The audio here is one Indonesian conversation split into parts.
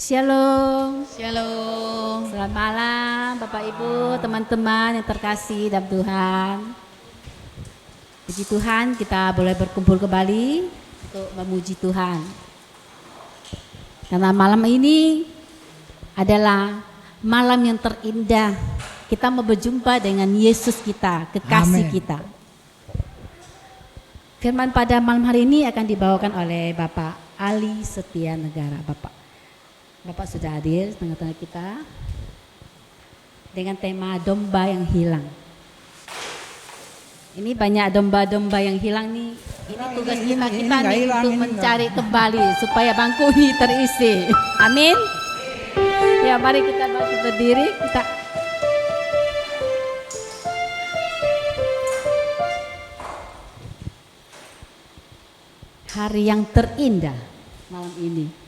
Shalom. Shalom. Selamat malam Bapak Ibu, teman-teman yang terkasih dalam Tuhan. Puji Tuhan, kita boleh berkumpul kembali untuk memuji Tuhan. Karena malam ini adalah malam yang terindah. Kita mau berjumpa dengan Yesus kita, kekasih Amin. kita. Firman pada malam hari ini akan dibawakan oleh Bapak Ali Setia Negara. Bapak sudah hadir tengah-tengah kita dengan tema domba yang hilang. Ini banyak domba-domba yang hilang nih. Ini tugas kita nih untuk mencari kembali supaya bangku ini terisi. Amin. Ya, mari kita berdiri. Hari yang terindah malam ini.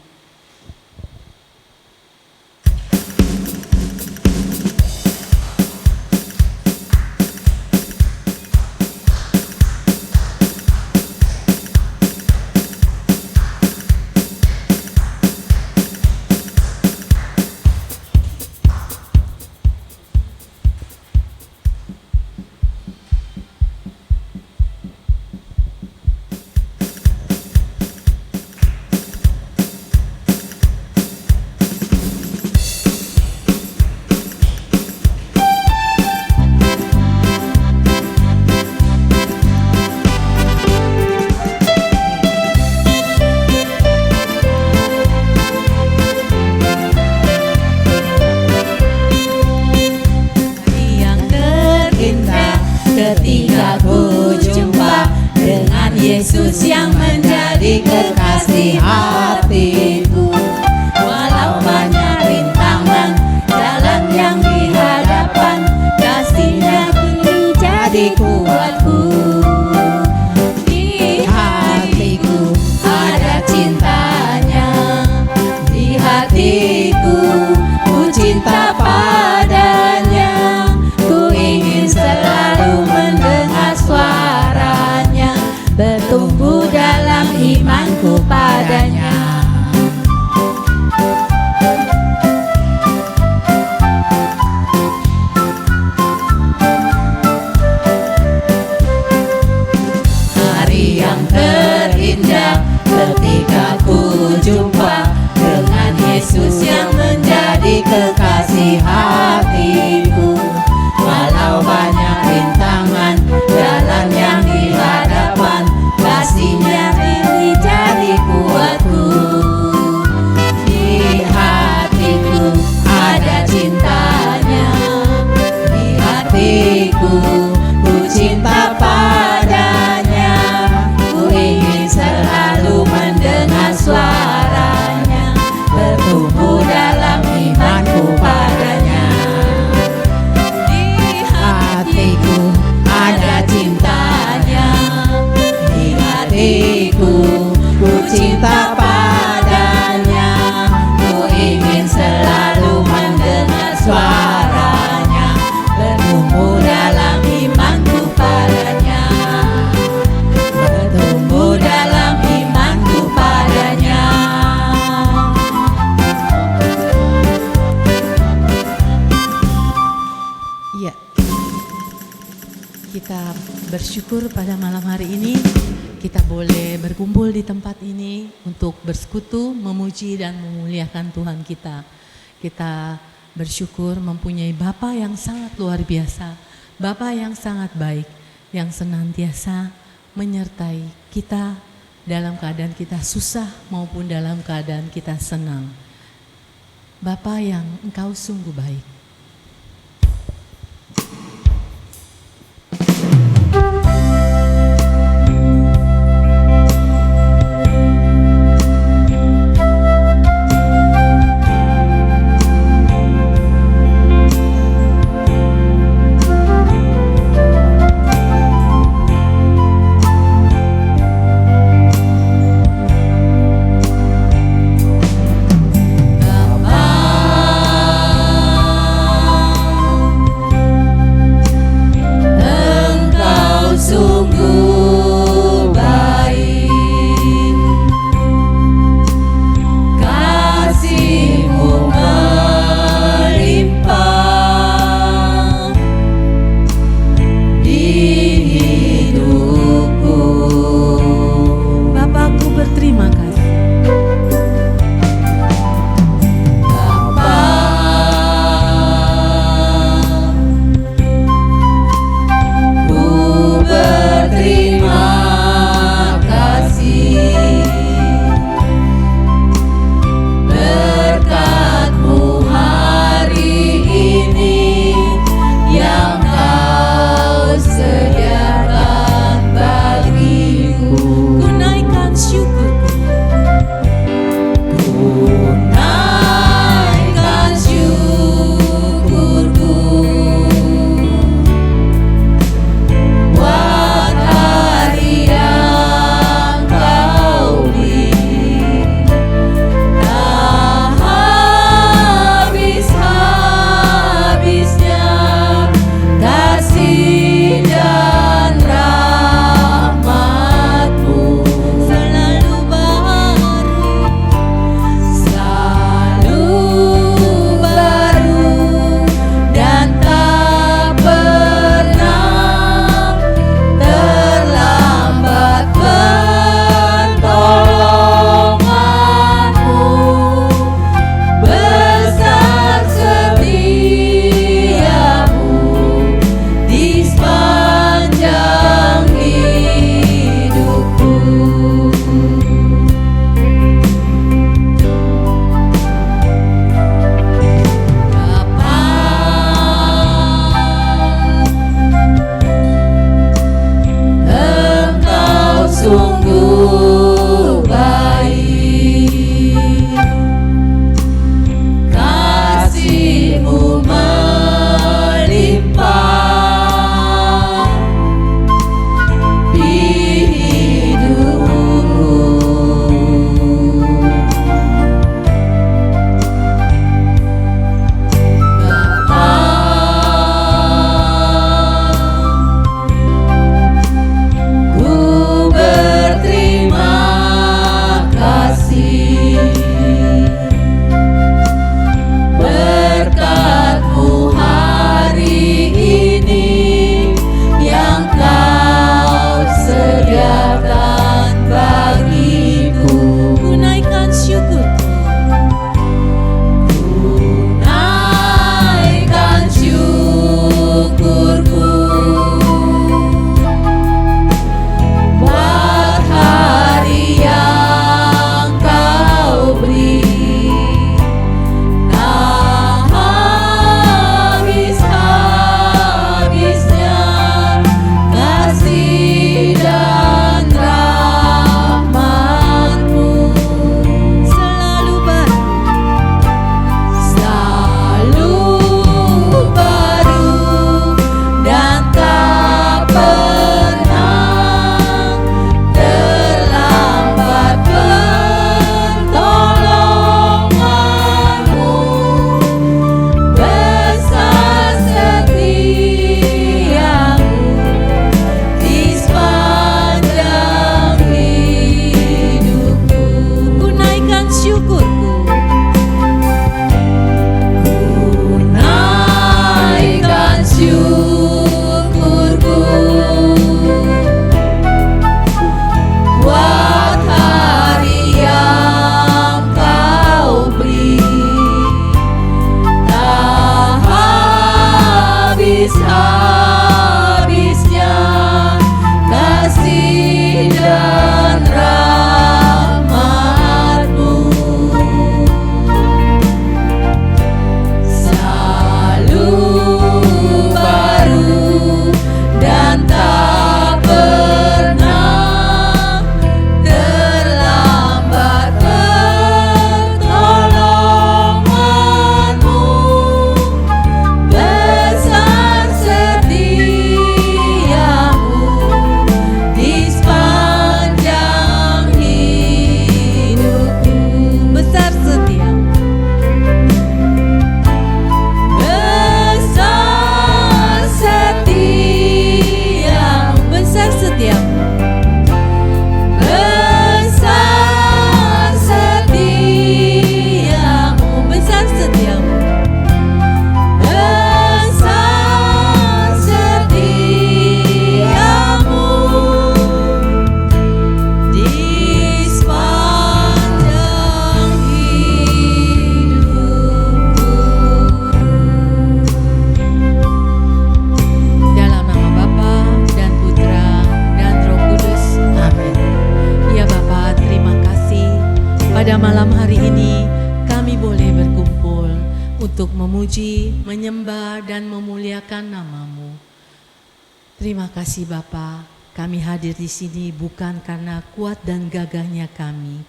Ketika ku jumpa dengan Yesus yang menjadi kekasih hatiku. Walau banyak rintangan jalan yang di hadapan, kasih-Nya kini jadi kuatku. Di hatiku ada cintanya, di hatiku ku cinta padanya. Ku ingin selalu mendengar suaranya, bertumbuh dalam imanku padanya. Hari yang terindah ketika ku jumpa dengan Yesus yang menjadi kekasih hatiku. Walau banyak rintangan jalan yang di hadapan, kasih-Nya ini jadi kuatku. Di hatiku ada cintanya, di hatiku ku cinta padanya. Ku ingin selalu mendengar suaranya, bertumbuh dalam imanku padanya. Hatiku ada cintanya, di hatiku ku cinta padanya. Ku ingin selalu mendengar suaranya, bertumbuh dalam imanku padanya, bertumbuh dalam imanku padanya. Ya, kita bersyukur pada malam hari ini kita boleh berkumpul di tempat ini untuk bersekutu, memuji dan memuliakan Tuhan kita. Kita bersyukur mempunyai Bapa yang sangat luar biasa, Bapa yang sangat baik, yang senantiasa menyertai kita dalam keadaan kita susah maupun dalam keadaan kita senang. Bapa yang Engkau sungguh baik. Bapa pada malam hari ini kami boleh berkumpul untuk memuji, menyembah, dan memuliakan nama-Mu. Terima kasih Bapa, kami hadir di sini bukan karena kuat dan gagahnya kami,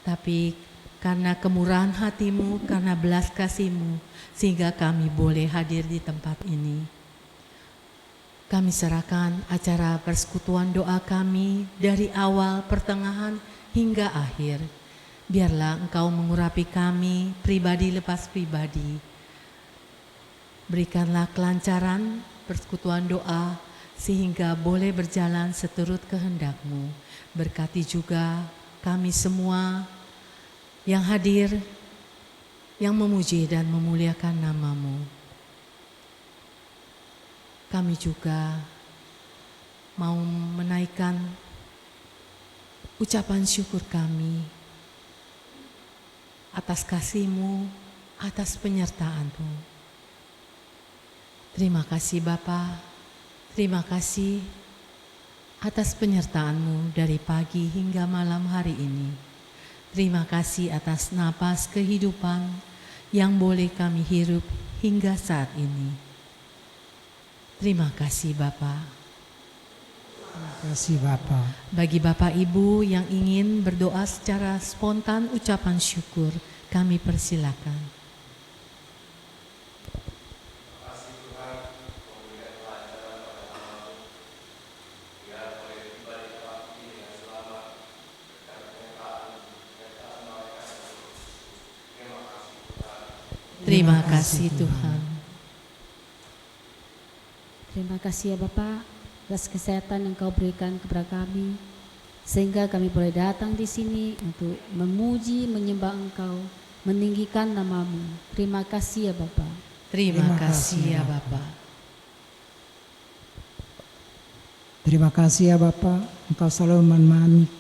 tapi karena kemurahan hati-Mu, karena belas kasih-Mu, sehingga kami boleh hadir di tempat ini. Kami serahkan acara persekutuan doa kami dari awal, pertengahan, hingga akhir. Biarlah Engkau mengurapi kami, pribadi lepas pribadi. Berikanlah kelancaran persekutuan doa, sehingga boleh berjalan seturut kehendak-Mu. Berkati juga kami semua yang hadir, yang memuji dan memuliakan nama-Mu. Kami juga mau menaikkan ucapan syukur kami atas kasih-Mu, atas penyertaan-Mu. Terima kasih Bapa, terima kasih atas penyertaan-Mu dari pagi hingga malam hari ini. Terima kasih atas napas kehidupan yang boleh kami hirup hingga saat ini. Terima kasih Bapa. Terima kasih Bapak. Bagi Bapak Ibu yang ingin berdoa secara spontan ucapan syukur, kami persilakan. Terima kasih Tuhan. Terima kasih ya Bapak atas kesehatan yang Kau berikan kepada kami, sehingga kami boleh datang di sini untuk memuji, menyembah Engkau, meninggikan nama-Mu. Terima kasih ya Bapak. Terima kasih ya Bapak. Terima kasih ya Bapak, Engkau selalu menemani,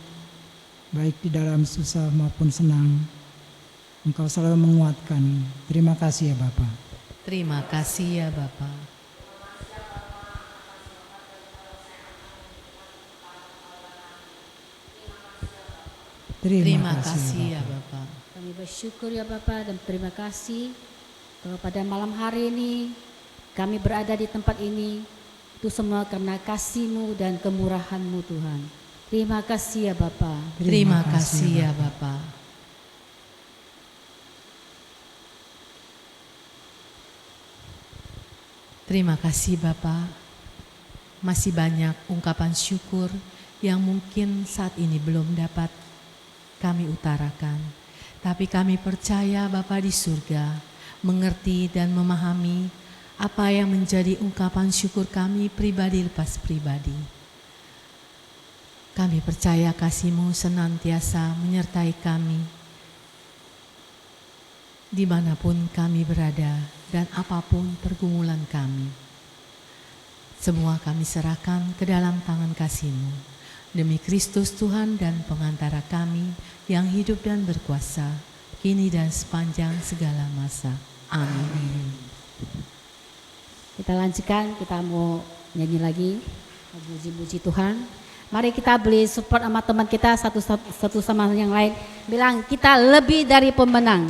baik di dalam susah maupun senang. Engkau selalu menguatkan. Terima kasih ya Bapak. Terima kasih ya Bapak. Terima kasih ya Bapak. Kami bersyukur ya Bapak dan terima kasih pada malam hari ini kami berada di tempat ini. Itu semua karena kasih-Mu dan kemurahan-Mu Tuhan. Terima kasih ya Bapak. Terima kasih ya Bapak. Terima kasih Bapak. Masih banyak ungkapan syukur yang mungkin saat ini belum dapat kami utarakan. Tapi kami percaya Bapa di surga mengerti dan memahami apa yang menjadi ungkapan syukur kami pribadi lepas pribadi. Kami percaya kasih-Mu senantiasa menyertai kami dimanapun kami berada dan apapun pergumulan kami. Semua kami serahkan ke dalam tangan kasih-Mu. Demi Kristus Tuhan dan pengantara kami yang hidup dan berkuasa, kini dan sepanjang segala masa. Amin. Kita lanjutkan, kita mau nyanyi lagi, puji-puji Tuhan. Mari kita beli support sama teman kita satu sama yang lain. Bilang kita lebih dari pemenang.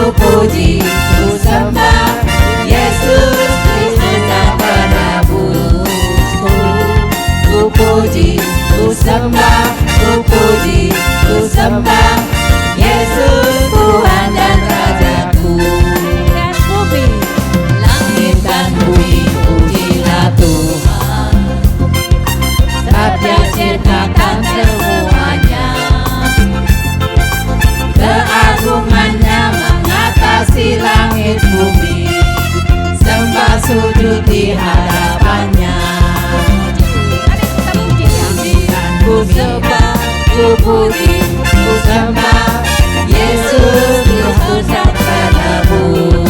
Puji, ku sembah Yesus Kristus. di hadapannya. Dan ku sembah, ku puji, ku sembah Yesus Kristus yang penebus.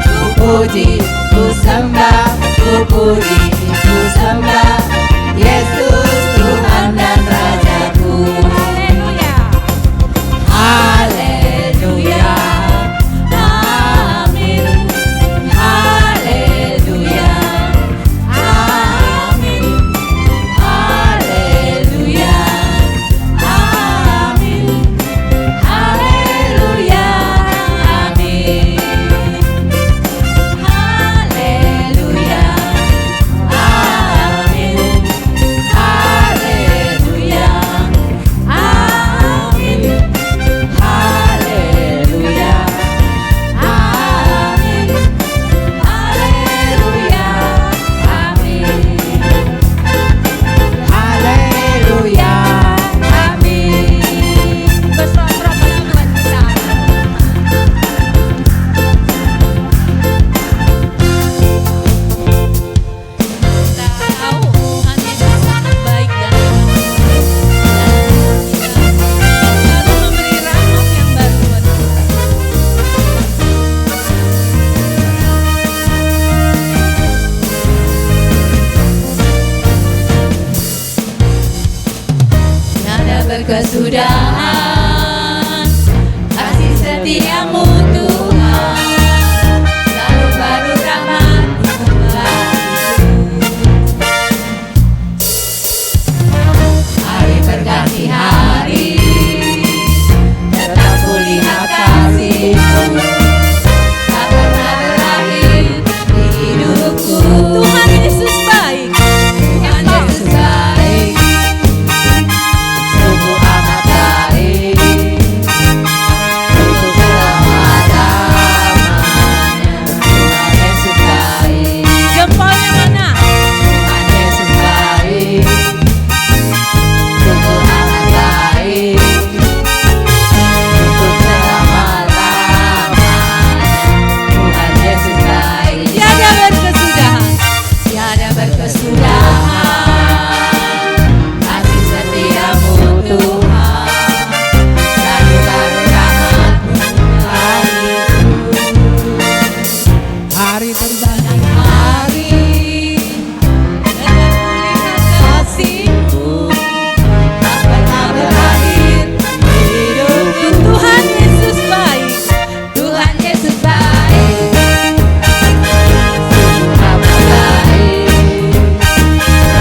Ku puji, ku sembah, ku puji, ku sembah Yesus Tuhan dan Rajaku. Haleluya, amin. Haleluya, amin. Haleluya, amin. Haleluya, amin. Haleluya, amin. Haleluya, amin. Haleluya, amin. Haleluya, amin. Haleluya, amin. Bersorak pada Tuhan kita. Tahu Tuhan Yesus sangat baik dan selalu memberi rahmat yang baru buat kita. Tiada berkesudahan kasih setiamu Tuhan, selalu baru rahmat-Mu hari berganti hari, tetap kulihat kasih-Mu, tak pernah berakhir di hidupku. Tuhan Yesus baik. Tuhan Yesus baik, sungguh amat baik, untuk selama-lamanya. Tuhan Yesus baik, Jempolnya mana? Tuhan Yesus baik, sungguh amat baik, untuk selama-lamanya. Tuhan Yesus baik, Tiada berkesudahan. tiada berkesudahan kasih setiamu Tuhan, selalu baru rahmat-Mu Hari berganti hari, tetap kulihat kasih-Mu, tak pernah berakhir di hidupku. Tuhan Yesus baik. Tuhan Yesus baik, sungguh amat baik,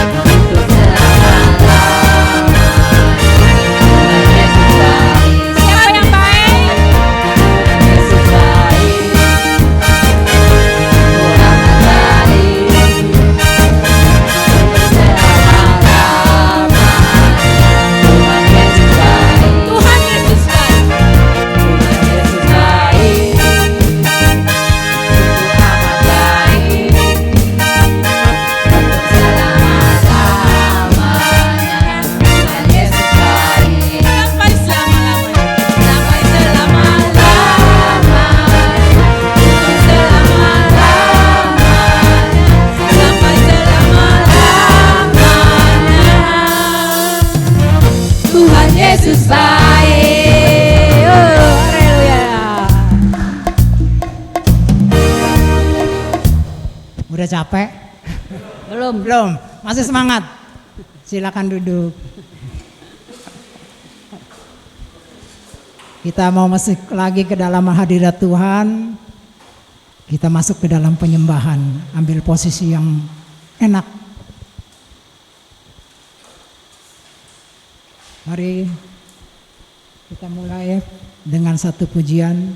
untuk selama-lamanya. Tuhan Yesus baik, Siapa yang baik? Tuhan Yesus baik, sungguh amat baik, untuk selama-lamanya. Tuhan Yesus baik, Tuhan Yesus baik. Tuhan Yesus baik, sungguh amat baik, untuk selama-lamanya. Tuhan Yesus baik, Sampai selama-lamanya. sampai selama-lamanya, untuk selama-lamanya, sampai selama-lamanya. Tuhan Yesus baik. Oh, haleluya. Udah capek? Belum. Belum, masih semangat. Silakan duduk. Kita mau masuk lagi ke dalam hadirat Tuhan. Kita masuk ke dalam penyembahan. Ambil posisi yang enak. Mari kita mulai dengan satu pujian.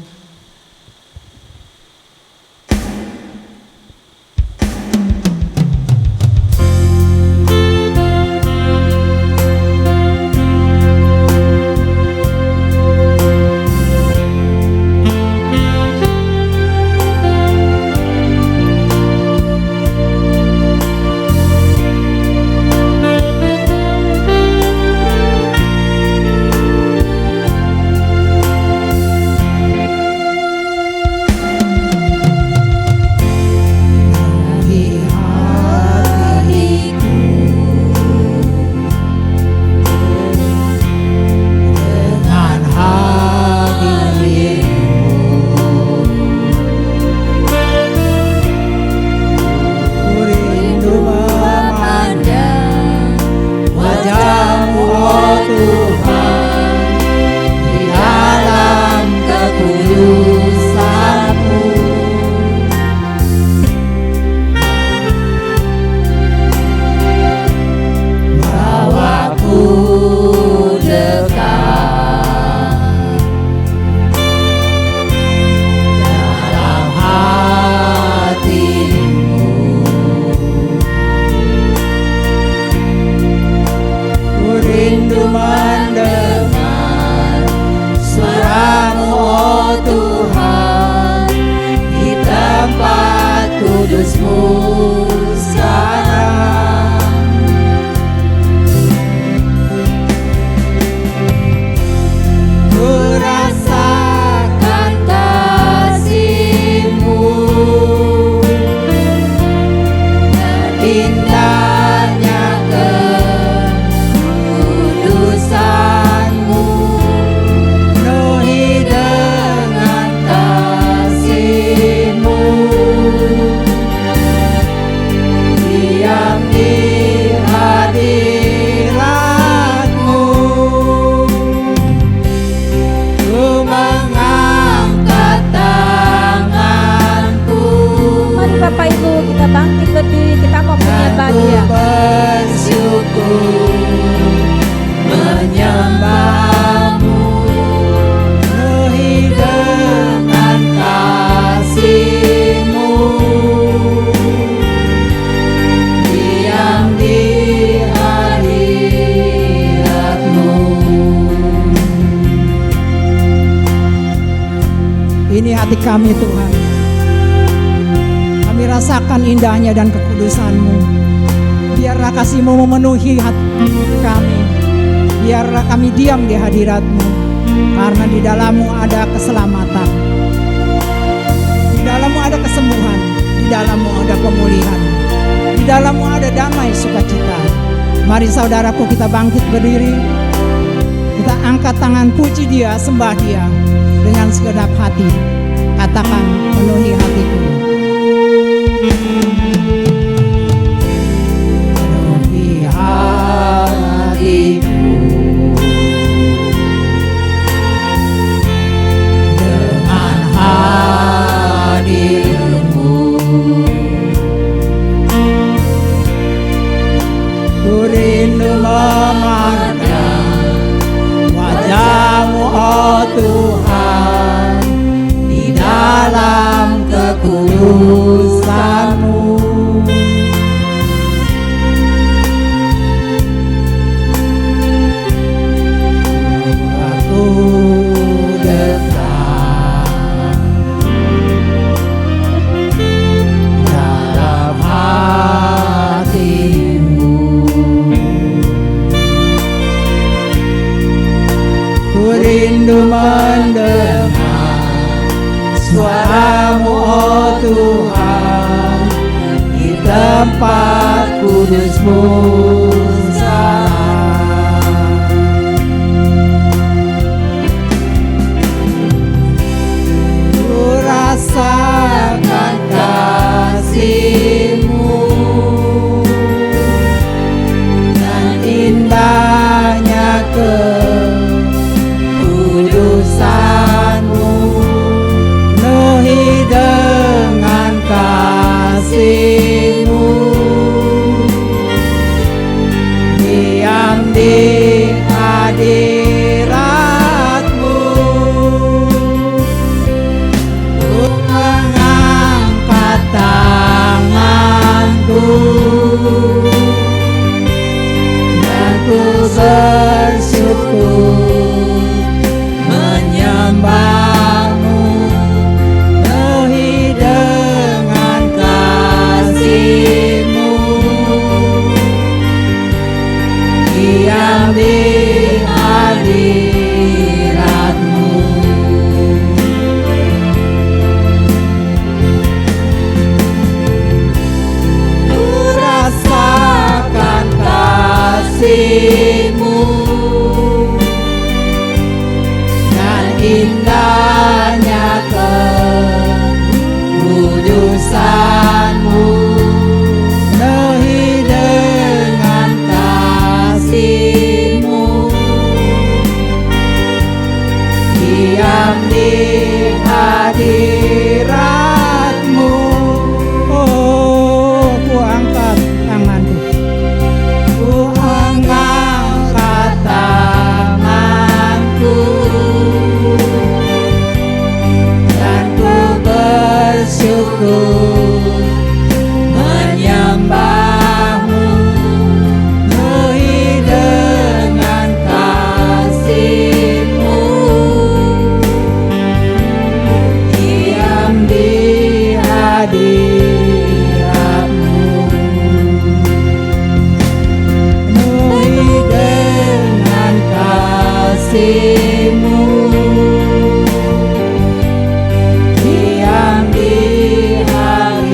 hati kami Tuhan. Kami rasakan indahnya dan kekudusan-Mu. Biarlah kasih-Mu memenuhi hati kami. Biarlah kami diam di hadirat-Mu, karena di dalam-Mu ada keselamatan, di dalam-Mu ada kesembuhan, di dalam-Mu ada pemulihan, di dalam-Mu ada damai sukacita. Mari saudaraku, kita bangkit berdiri, kita angkat tangan, puji Dia, sembah Dia dengan segenap hati. Katakan, penuhi hatiku. Penuhi hatiku dengan hadir-Mu. Ku rindu memandang wajah-Mu, oh Tuhan, di dalam kekudusan-Mu. Aku dekat dalam hati-Mu. Ku rindu mendengar suara-Mu, oh Tuhan, di tempat kudus-Mu sana. Ku rasakan kasih-Mu dan indahnya kekudusan-Mu. Penuhi dengan kasih-Mu, diam di hadirat-Mu. Ku mengangkat tanganku dan ku bersyukur menyembah-Mu. Penuhi dengan kasih-Mu, diam di hadirat-Mu. Ku rasakan kasih-Mu dan indahnya kekudusan-Mu. Penuhi dengan kasih-Mu, diam di hadirat-Mu. Oh, ku angkat tanganku, ku angkat tanganku dan ku bersyukur menyembah-Mu. Penuhi dengan kasih-Mu, diam di hadirat-Mu. Penuhi dengan kasih-Mu, diam di hadirat-Mu.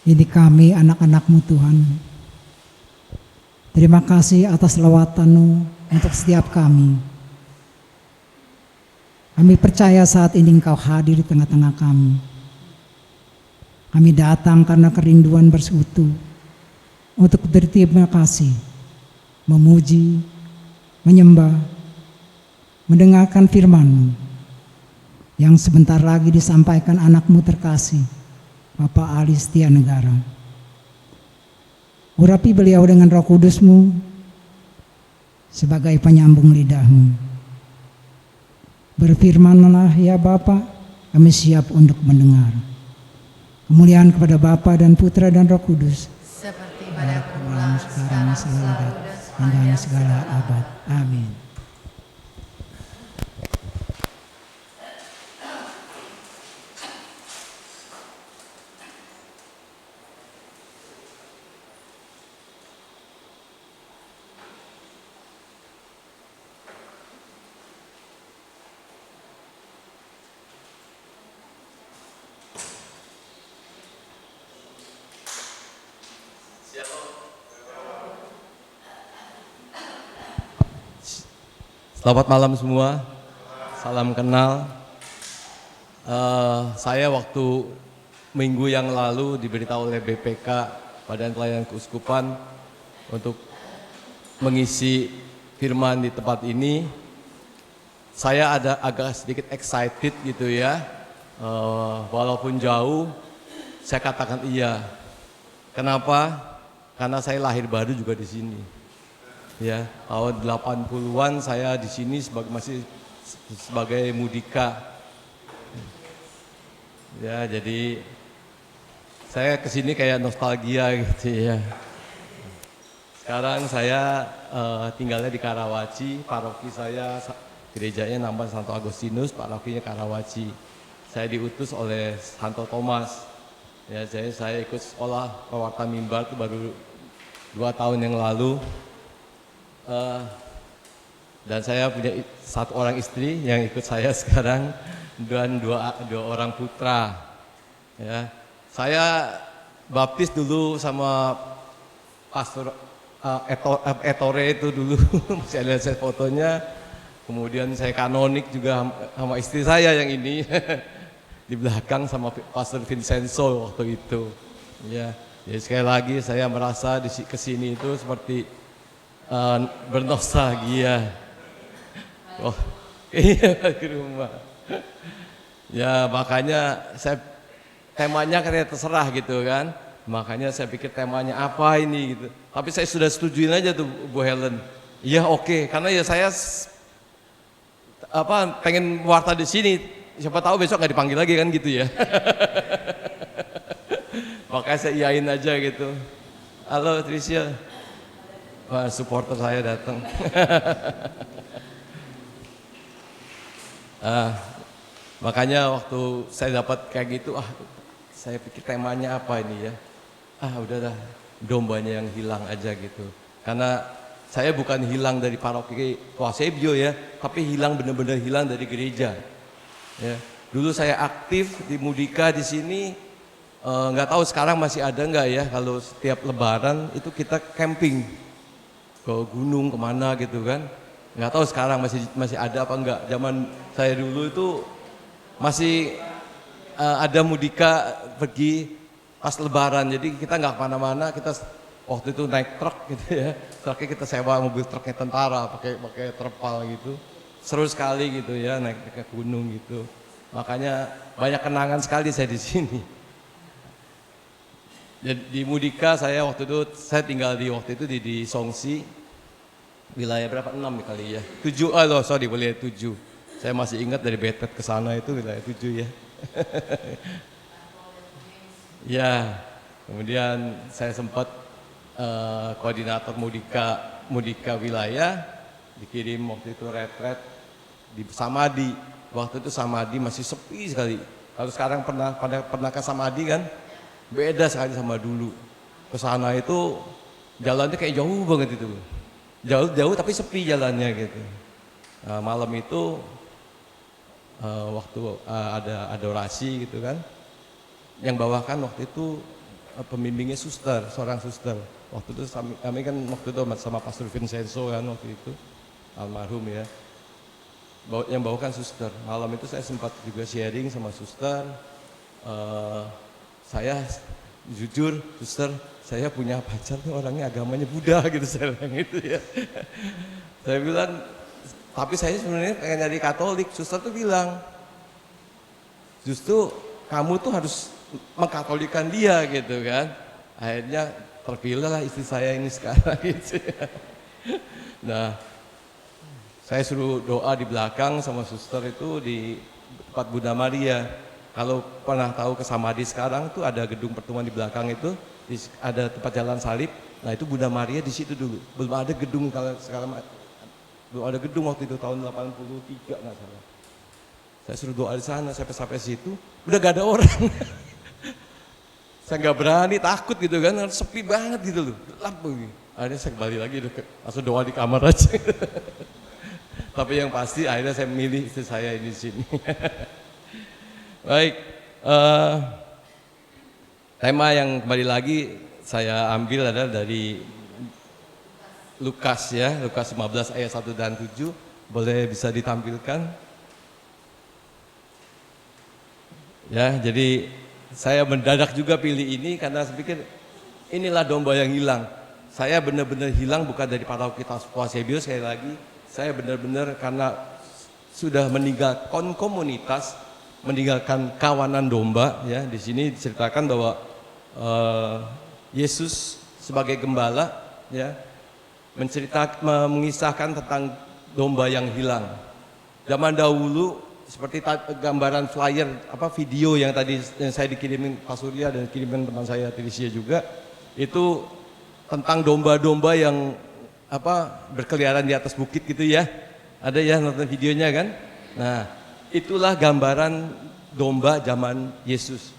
Ini kami anak-anak-Mu Tuhan. Terima kasih atas lawatan-Mu untuk setiap kami. Kami percaya saat ini Engkau hadir di tengah-tengah kami. Kami datang karena kerinduan bersekutu untuk berterima kasih, memuji, menyembah, mendengarkan firman-Mu yang sebentar lagi disampaikan anak-Mu terkasih, Bapak Ali Setia Negara. Urapi beliau dengan Roh Kudus-Mu sebagai penyambung lidah-Mu. Berfirmanlah ya Bapa, kami siap untuk mendengar. Kemuliaan kepada Bapa dan Putra dan Roh Kudus, Seperti pada permulaan, sekarang, selalu, dan sepanjang segala abad. Amin. Selamat malam semua, salam kenal. Saya waktu minggu yang lalu diberitahu oleh BPK, Badan Pelayanan Keuskupan, untuk mengisi firman di tempat ini. Saya ada agak sedikit excited gitu ya, walaupun jauh, saya katakan iya. Kenapa? Karena saya lahir baru juga di sini. Ya, tahun 80-an saya di sini masih sebagai mudika. Ya, jadi saya kesini kayak nostalgia gitu ya. Sekarang saya tinggalnya di Karawaci, paroki saya gerejanya nama Santo Agustinus, parokinya Karawaci. Saya diutus oleh Santo Thomas. Ya, saya ikut sekolah pewarta mimbar itu baru 2 tahun yang lalu. Dan saya punya 1 orang istri yang ikut saya sekarang dan dua orang putra. Ya, saya baptis dulu sama pastor Ettore itu dulu, masih ada saya fotonya. Kemudian saya kanonik juga sama istri saya yang ini di belakang sama Pastor Vincenzo waktu itu. Ya, jadi sekali lagi saya merasa di kesini itu seperti bernostalgia. Oh, iya ke rumah. Ya makanya temanya katanya terserah gitu kan. Makanya saya pikir temanya apa ini gitu. Tapi saya sudah setujuin aja tuh Bu Helen. Iya oke. Karena ya saya pengen warta di sini. Siapa tahu besok nggak dipanggil lagi kan gitu ya. Makanya saya iyain aja gitu. Halo Tricia. Wah, supporter saya datang. Makanya waktu saya dapat kayak gitu, saya pikir temanya apa ini ya? Udah dah, dombanya yang hilang aja gitu. Karena saya bukan hilang dari paroki Wasebio ya, tapi hilang benar-benar hilang dari gereja. Ya, dulu saya aktif di Mudika di sini, nggak tahu sekarang masih ada nggak ya? Kalau setiap Lebaran itu kita camping ke gunung kemana gitu kan, nggak tahu sekarang masih ada apa enggak. Zaman saya dulu itu masih ada mudika pergi pas Lebaran, jadi kita nggak kemana-mana, kita waktu itu naik truk gitu ya, truknya kita sewa mobil truknya tentara pakai terpal gitu, seru sekali gitu ya naik ke gunung gitu. Makanya banyak kenangan sekali saya di sini. Di Mudika saya waktu itu tinggal di Songsi, wilayah berapa 6 kali ya 7 wilayah 7. Saya masih ingat dari Betet ke sana itu wilayah 7 ya. Ya, kemudian saya sempat koordinator Mudika wilayah, dikirim waktu itu retret di Samadi. Waktu itu Samadi masih sepi sekali. Kalau sekarang pernah ke Samadi kan? Beda sekali sama dulu. Ke sana itu jalannya kayak jauh banget itu. Jauh tapi sepi jalannya gitu. Malam itu waktu ada adorasi gitu kan. Yang bawakan waktu itu pembimbingnya suster, seorang suster. Waktu itu kami kan waktu itu sama Pastor Vincenzo kan waktu itu, almarhum ya. Yang bawakan suster. Malam itu saya sempat juga sharing sama suster. Saya jujur, suster, saya punya pacar tuh orangnya agamanya Buddha gitu, saya bilang gitu ya. Saya bilang, tapi saya sebenarnya pengen jadi Katolik. Suster tuh bilang, justru kamu tuh harus mengkatolikan dia gitu kan. Akhirnya terpilih lah istri saya ini sekarang gitu ya. Nah, saya suruh doa di belakang sama suster itu di tempat Bunda Maria. Kalau pernah tahu ke Samadhi sekarang tuh ada gedung pertemuan di belakang itu, ada tempat jalan salib. Nah itu Bunda Maria di situ dulu. Belum ada gedung kalau sekarang, belum ada gedung waktu itu tahun 83 nggak salah. Saya suruh doa di sana, sampai situ udah gak ada orang. Saya nggak berani, takut gitu kan, sepi banget gitu loh, gelap begini. Akhirnya saya kembali lagi, langsung doa di kamar aja. Tapi yang pasti akhirnya saya milih istri saya ini di sini. Baik, tema yang kembali lagi saya ambil adalah dari Lukas ya, Lukas 15 ayat 1 dan 7. Boleh bisa ditampilkan? Ya, jadi saya mendadak juga pilih ini karena saya pikir inilah domba yang hilang. Saya benar-benar hilang bukan dari parokitas Eusebius sekali lagi. Saya benar-benar karena sudah meninggalkan komunitas, meninggalkan kawanan domba. Ya, di sini diceritakan bahwa Yesus sebagai gembala, ya, mengisahkan tentang domba yang hilang. Zaman dahulu seperti gambaran flyer video yang tadi yang saya dikirimin Pak Surya dan kirimin teman saya Tricia juga, itu tentang domba-domba yang berkeliaran di atas bukit gitu ya. Ada ya nonton videonya kan? Nah, itulah gambaran domba zaman Yesus.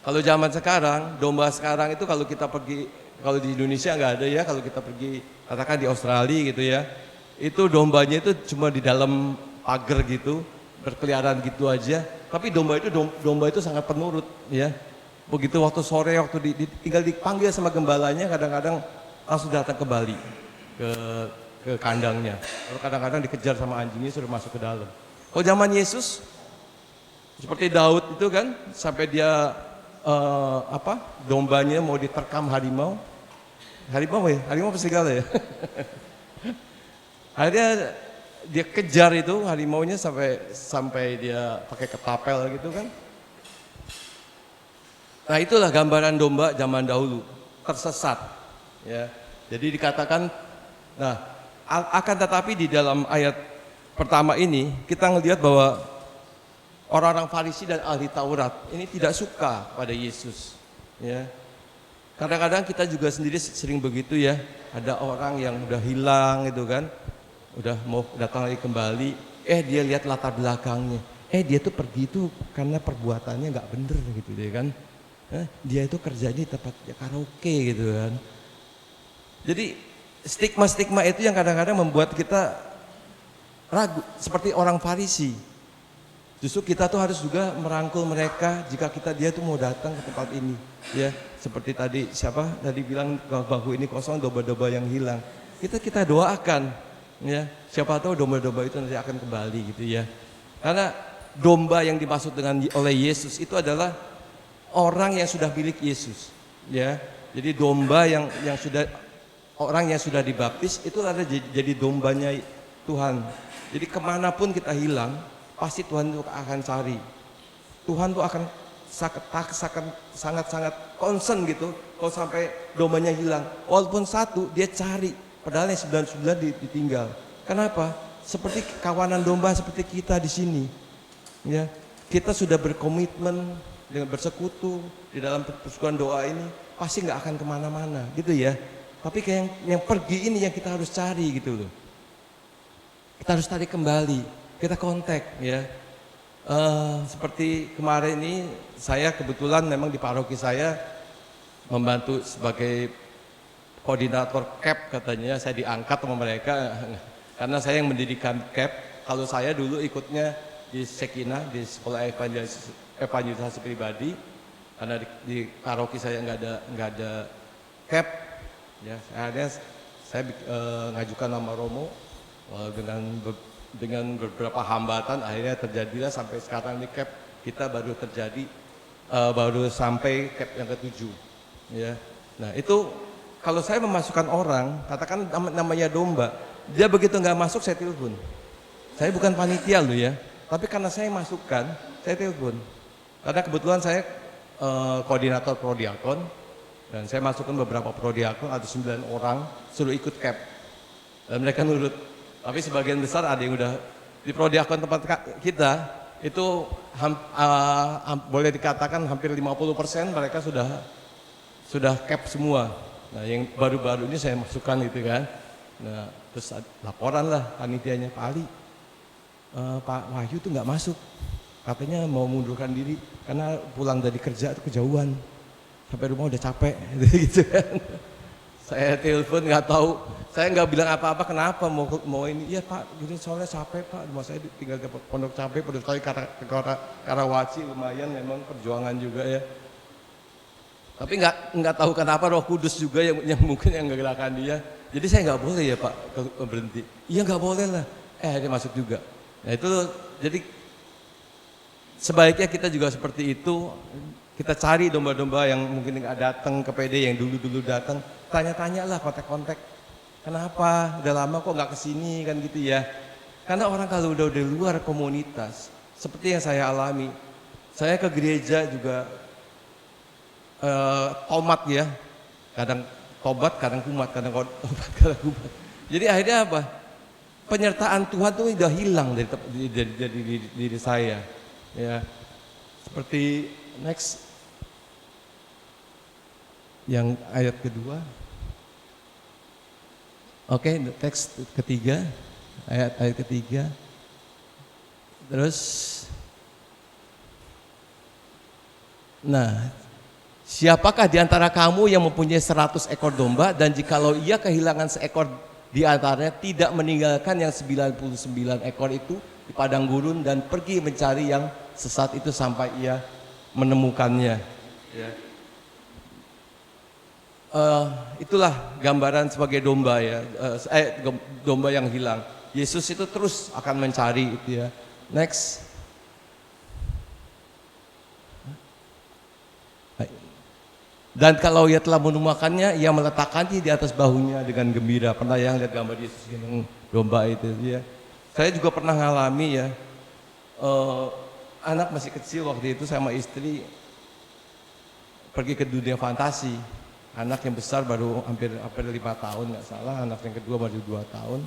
Kalau zaman sekarang, domba sekarang itu kalau kita pergi, kalau di Indonesia nggak ada ya, kalau kita pergi katakan di Australia gitu ya, itu dombanya itu cuma di dalam pagar gitu, berkeliaran gitu aja. Tapi domba itu sangat penurut ya. Begitu waktu sore, waktu tinggal dipanggil sama gembalanya, kadang-kadang langsung datang kembali ke kandangnya. Kalau kadang-kadang dikejar sama anjingnya suruh masuk ke dalam. Kalau zaman Yesus seperti Daud itu kan, sampai dia dombanya mau diterkam harimau apa serigala ya. Akhirnya dia kejar itu harimaunya sampai dia pakai ketapel gitu kan. Nah itulah gambaran domba zaman dahulu, tersesat ya. Jadi dikatakan, nah akan tetapi di dalam ayat pertama ini kita ngelihat bahwa orang-orang Farisi dan ahli Taurat ini tidak suka pada Yesus ya. Kadang-kadang kita juga sendiri sering begitu ya, ada orang yang udah hilang gitu kan, udah mau datang lagi kembali, dia lihat latar belakangnya, dia tuh pergi itu karena perbuatannya nggak bener gitu ya kan. Dia itu kerjanya di tempat karaoke gitu kan. Jadi stigma-stigma itu yang kadang-kadang membuat kita ragu seperti orang Farisi. Justru kita tuh harus juga merangkul mereka jika dia tuh mau datang ke tempat ini ya. Seperti tadi tadi bilang bahu ini kosong, domba-domba yang hilang. Kita doakan ya. Siapa tahu domba-domba itu nanti akan kembali gitu ya. Karena domba yang dimaksud oleh Yesus itu adalah orang yang sudah milik Yesus ya. Jadi domba yang sudah, orang yang sudah dibaptis itu ada jadi dombanya Tuhan. Jadi kemanapun kita hilang, pasti Tuhan itu akan cari. Tuhan tuh akan sangat-sangat concern gitu kalau sampai dombanya hilang. Walaupun satu dia cari, padahal yang 99 ditinggal. Kenapa? Seperti kawanan domba seperti kita di sini ya. Kita sudah berkomitmen dengan bersekutu di dalam persekutuan doa ini, pasti nggak akan kemana-mana gitu ya. Tapi kayak yang pergi ini yang kita harus cari gitu loh. Kita harus tarik kembali, kita kontak ya. Seperti kemarin ini saya kebetulan memang di paroki saya membantu sebagai koordinator CAP, katanya saya diangkat sama mereka karena saya yang mendirikan CAP. Kalau saya dulu ikutnya di Sekina, di sekolah evangelisasi pribadi, karena di karaoke saya nggak ada cap, ya akhirnya saya ngajukan nama Romo dengan beberapa hambatan akhirnya terjadilah sampai sekarang di cap kita baru terjadi baru sampai cap yang ke-7, ya. Nah itu kalau saya memasukkan orang, katakan namanya domba, dia begitu nggak masuk saya telepon. Saya bukan panitia loh ya, tapi karena saya masukkan, saya telepon. Karena kebetulan saya koordinator prodiakon, dan saya masukkan beberapa prodiakon, ada 9 orang, suruh ikut cap. Dan mereka nurut. Tapi sebagian besar ada yang udah di prodiakon tempat kita, itu boleh dikatakan hampir 50% mereka sudah cap semua. Nah yang baru-baru ini saya masukkan itu kan. Nah terus laporan lah panitianya, Pak Ali, Pak Wahyu tuh nggak masuk, katanya mau mundurkan diri karena pulang dari kerja itu kejauhan, sampai rumah udah capek gitu kan. Saya telepon nggak tahu, saya nggak bilang apa-apa, kenapa mau ini, iya Pak, gini soalnya capek Pak, rumah saya tinggal ke Pondok Cabe, Pondok Cabe Karawaci, lumayan memang perjuangan juga ya. Tapi nggak tahu kenapa Roh Kudus juga yang mungkin yang gerakan dia. Jadi saya nggak boleh ya Pak berhenti. Iya nggak boleh lah. Dia masuk juga. Nah itu jadi sebaiknya kita juga seperti itu. Kita cari domba-domba yang mungkin nggak datang ke PD, yang dulu datang, tanya-tanya lah, kontak-kontak. Kenapa? Udah lama kok nggak kesini kan gitu ya. Karena orang kalau udah di luar komunitas, seperti yang saya alami, saya ke gereja juga tomat ya, kadang tobat, kadang kumat, kadang tobat, kadang kumat. Jadi akhirnya apa? Penyertaan Tuhan tuh udah hilang dari diri saya. Ya, seperti next. Yang ayat kedua, oke, teks ketiga, ayat ketiga, terus, nah, siapakah di antara kamu yang mempunyai 100 ekor domba dan jikalau ia kehilangan seekor di antaranya tidak meninggalkan yang 99 ekor itu di padang gurun dan pergi mencari yang sesat itu sampai ia menemukannya. Ya. Itulah gambaran sebagai domba ya, domba yang hilang. Yesus itu terus akan mencari itu ya. Next. Dan kalau ia telah menemukannya, ia meletakkannya di atas bahunya dengan gembira. Pernah yang lihat gambar Yesus yang domba itu ya. Saya juga pernah ngalami ya. Anak masih kecil waktu itu sama istri pergi ke dunia fantasi. Anak yang besar baru hampir 5 tahun nggak salah, anak yang kedua baru 2 tahun.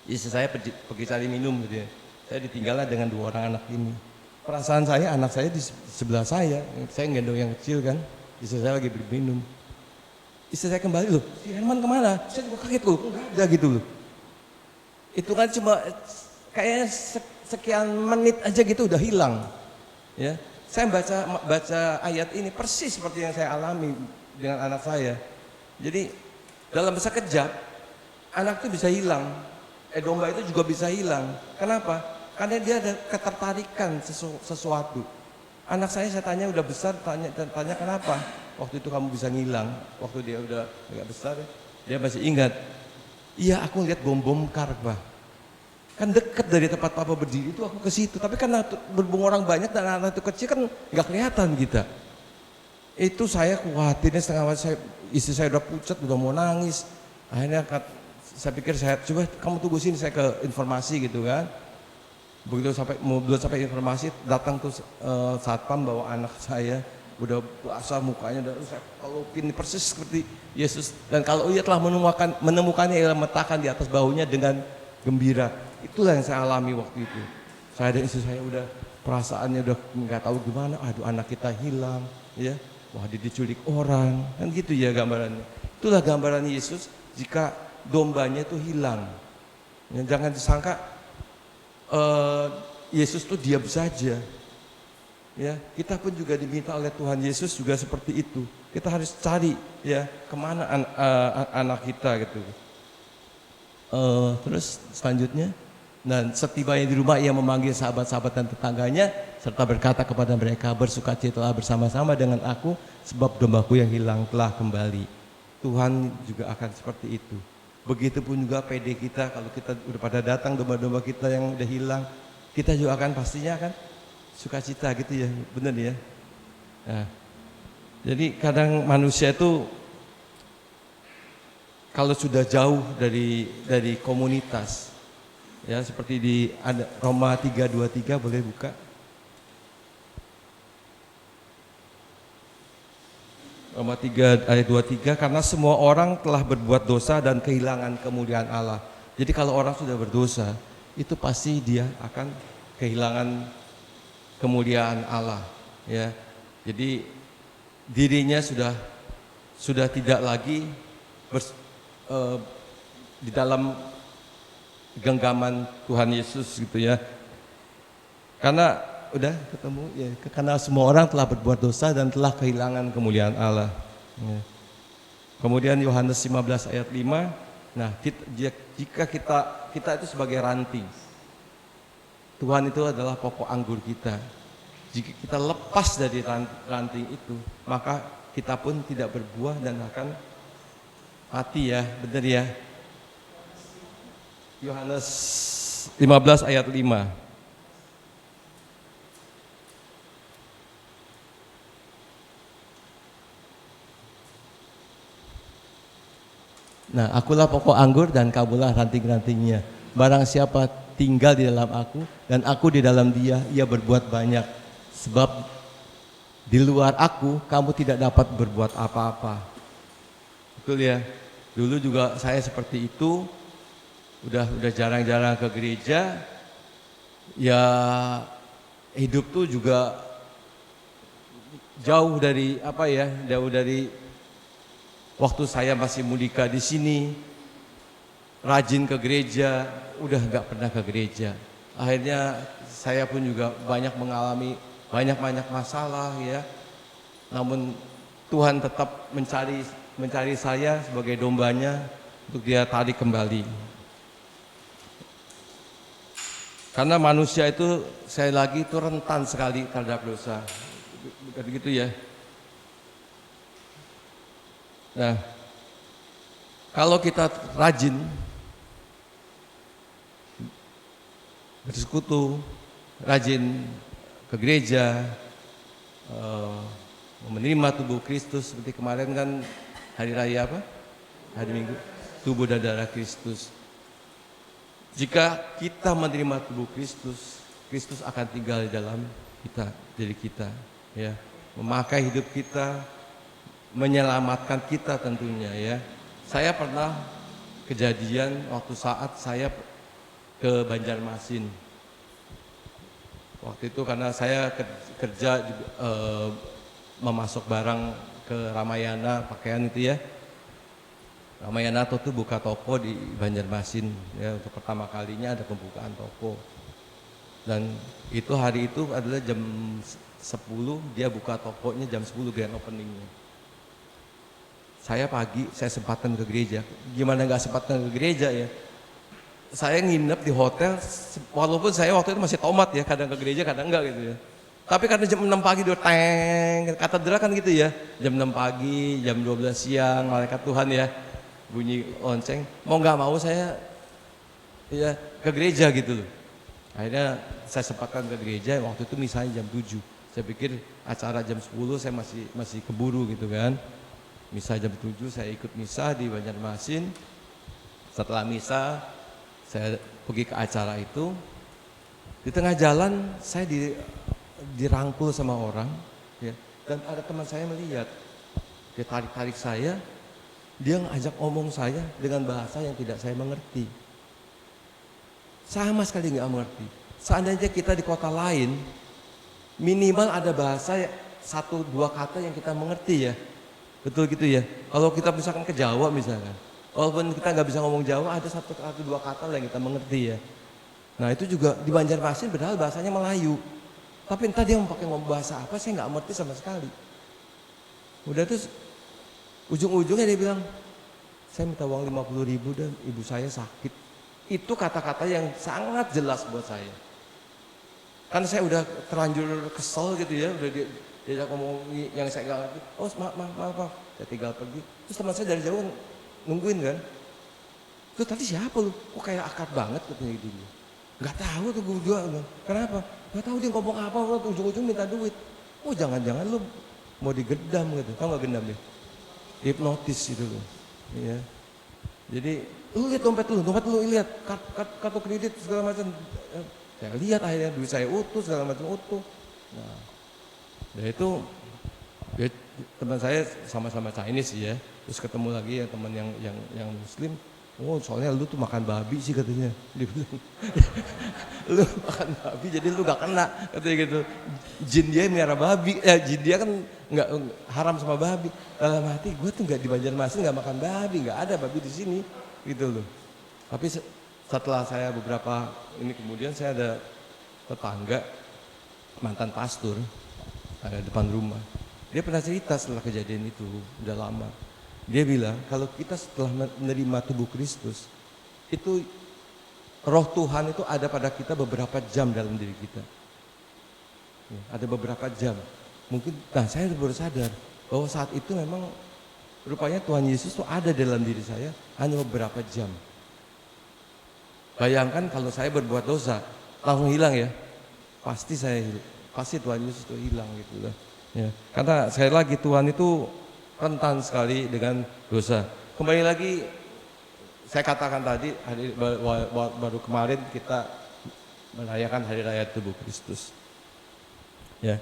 Istri saya pergi cari minum gitu ya. Saya ditinggallah dengan 2 orang anak ini. Perasaan saya, anak saya di sebelah saya gendong yang kecil kan. Istri saya lagi berminum. Istri saya kembali loh, si Herman kemana? Saya juga kaget loh, nggak ada gitu loh. Itu kan cuma kayaknya sekian menit aja gitu udah hilang. Ya, saya baca ayat ini persis seperti yang saya alami dengan anak saya. Jadi dalam sekejap anak itu bisa hilang, domba itu juga bisa hilang. Kenapa? Karena dia ada ketertarikan sesuatu. Anak saya tanya udah besar, tanya kenapa? Waktu itu kamu bisa ngilang, waktu dia udah agak besar, dia masih ingat. Iya aku lihat bom kar, Pak. Kan dekat dari tempat papa berdiri itu aku ke situ. Tapi karena berhubung orang banyak dan anak itu kecil kan nggak kelihatan kita. Itu saya khawatirnya setengah mati, istri saya udah pucat, udah mau nangis. Akhirnya saya pikir coba kamu tunggu sini, saya ke informasi gitu kan. Begitu sampai informasi, datang tuh satpam bawa anak saya, udah basah mukanya, dan saya pelukin persis seperti Yesus. Dan kalau ia telah menemukannya, ia meletakkan di atas bahunya dengan gembira. Itulah yang saya alami waktu itu. Saya dan istri saya udah perasaannya udah nggak tahu gimana. Aduh anak kita hilang, ya. Wah diculik orang, kan gitu ya gambarannya. Itulah gambaran Yesus jika dombanya itu hilang. Ya, jangan disangka Yesus itu diam saja. Ya, kita pun juga diminta oleh Tuhan Yesus juga seperti itu. Kita harus cari ya kemana anak kita gitu. Terus selanjutnya, dan setibanya di rumah ia memanggil sahabat-sahabat dan tetangganya serta berkata kepada mereka, bersukacitalah bersama-sama dengan aku, sebab dombaku yang hilang telah kembali. Tuhan juga akan seperti itu. Begitupun juga PD kita, kalau kita udah pada datang domba-domba kita yang udah hilang, kita juga akan pastinya akan sukacita gitu ya, benar ya. Nah, jadi kadang manusia itu kalau sudah jauh dari komunitas, ya seperti di Roma 3:23, boleh buka? Roma 3 ayat 23, karena semua orang telah berbuat dosa dan kehilangan kemuliaan Allah. Jadi kalau orang sudah berdosa, itu pasti dia akan kehilangan kemuliaan Allah, ya. Jadi dirinya sudah tidak lagi di dalam genggaman Tuhan Yesus gitu ya. Karena udah ketemu ya, karena semua orang telah berbuat dosa dan telah kehilangan kemuliaan Allah. Ya. Kemudian Yohanes 15 ayat 5. Nah, jika kita itu sebagai ranting, Tuhan itu adalah pokok anggur kita. Jika kita lepas dari ranting itu, maka kita pun tidak berbuah dan akan mati ya, benar ya. Yohanes 15 ayat 5. Nah, akulah pokok anggur dan kamulah ranting-rantingnya. Barang siapa tinggal di dalam aku dan aku di dalam dia, ia berbuat banyak. Sebab di luar aku kamu tidak dapat berbuat apa-apa. Betul ya? Dulu juga saya seperti itu. Udah jarang-jarang ke gereja. Ya hidup tuh juga jauh dari jauh dari waktu saya masih mudika di sini, rajin ke gereja, udah nggak pernah ke gereja. Akhirnya saya pun juga banyak mengalami banyak masalah ya. Namun Tuhan tetap mencari saya sebagai dombanya untuk dia tarik kembali. Karena manusia itu sekali lagi itu rentan sekali terhadap dosa. Begitu ya. Nah, kalau kita rajin bersekutu, rajin ke gereja, menerima tubuh Kristus, seperti kemarin kan hari raya apa? Hari Minggu, tubuh dan darah Kristus. Jika kita menerima tubuh Kristus, Kristus akan tinggal di dalam kita, diri kita, ya, memakai hidup kita, menyelamatkan kita tentunya ya. Saya pernah kejadian waktu saat saya ke Banjarmasin. Waktu itu karena saya kerja memasok barang ke Ramayana, pakaian itu ya. Ramayana itu buka toko di Banjarmasin ya, untuk pertama kalinya ada pembukaan toko. Dan itu hari itu adalah jam 10, dia buka tokonya jam 10 grand openingnya. Saya pagi, saya sempatkan ke gereja. Gimana nggak sempatkan ke gereja ya? Saya nginep di hotel, walaupun saya waktu itu masih tomat ya, kadang ke gereja, kadang enggak gitu ya. Tapi karena jam 6 pagi udah katedral kan gitu ya. Jam 6 pagi, jam 12 siang, malaikat Tuhan ya, bunyi lonceng. Mau nggak mau saya ya ke gereja gitu loh. Akhirnya saya sempatkan ke gereja, waktu itu misalnya jam 7. Saya pikir acara jam 10 saya masih keburu gitu kan. Misa jam 7 saya ikut misa di Banjarmasin. Setelah misa saya pergi ke acara itu. Di tengah jalan saya dirangkul sama orang ya. Dan ada teman saya melihat. Dia tarik-tarik saya. Dia ngajak omong saya dengan bahasa yang tidak saya mengerti. Sama sekali nggak mengerti. Seandainya kita di kota lain, minimal ada bahasa 1-2 kata yang kita mengerti ya. Betul gitu ya. Kalau kita misalkan ke Jawa misalkan, walaupun kita nggak bisa ngomong Jawa, ada 1-2 kata yang kita mengerti ya. Nah itu juga di Banjarmasin, padahal bahasanya Melayu. Tapi entah dia mau pakai ngomong bahasa apa, saya nggak mengerti sama sekali. Udah terus ujung-ujungnya dia bilang, saya minta uang 50.000 dan ibu saya sakit. Itu kata-kata yang sangat jelas buat saya. Karena saya udah terlanjur kesel gitu ya, udah diajak ngomong yang saya nggak ngerti. Oh maaf, saya tinggal pergi. Terus teman saya dari jauh nungguin kan. Tuh tadi siapa lu? Kok kayak akrab banget katanya gitu. Nggak tahu tuh gue juga. Kenapa? Nggak tahu dia ngomong apa, ujung-ujung minta duit. Oh jangan-jangan lu mau digedam gitu. Tahu nggak gendam ya? Hipnotis gitu loh. Iya. Jadi lu lihat dompet lu lihat kartu kredit segala macam. Saya lihat akhirnya duit saya utuh segala macam utuh. Nah, itu ya, teman saya sama-sama Chinese ya. Terus ketemu lagi ya teman yang Muslim. Oh soalnya lu tuh makan babi sih katanya. Dia bilang, lu makan babi jadi lu gak kena katanya gitu. Jin dia miara babi, jin dia kan nggak haram sama babi. Dalam hati gue tuh nggak di Banjarmasin nggak makan babi, nggak ada babi di sini gitu loh. Tapi setelah saya beberapa ini kemudian saya ada tetangga mantan pastor ada depan rumah. Dia pernah cerita setelah kejadian itu udah lama. Dia bilang kalau kita setelah menerima tubuh Kristus itu roh Tuhan itu ada pada kita beberapa jam dalam diri kita. Ada beberapa jam. Mungkin, nah saya baru sadar bahwa saat itu memang rupanya Tuhan Yesus itu ada dalam diri saya hanya beberapa jam. Bayangkan kalau saya berbuat dosa, langsung hilang ya. Pasti Tuhan Yesus itu hilang gitu lah. Ya. Karena sekali lagi Tuhan itu rentan sekali dengan dosa. Kembali lagi saya katakan tadi baru kemarin kita merayakan hari raya tubuh Kristus. Ya.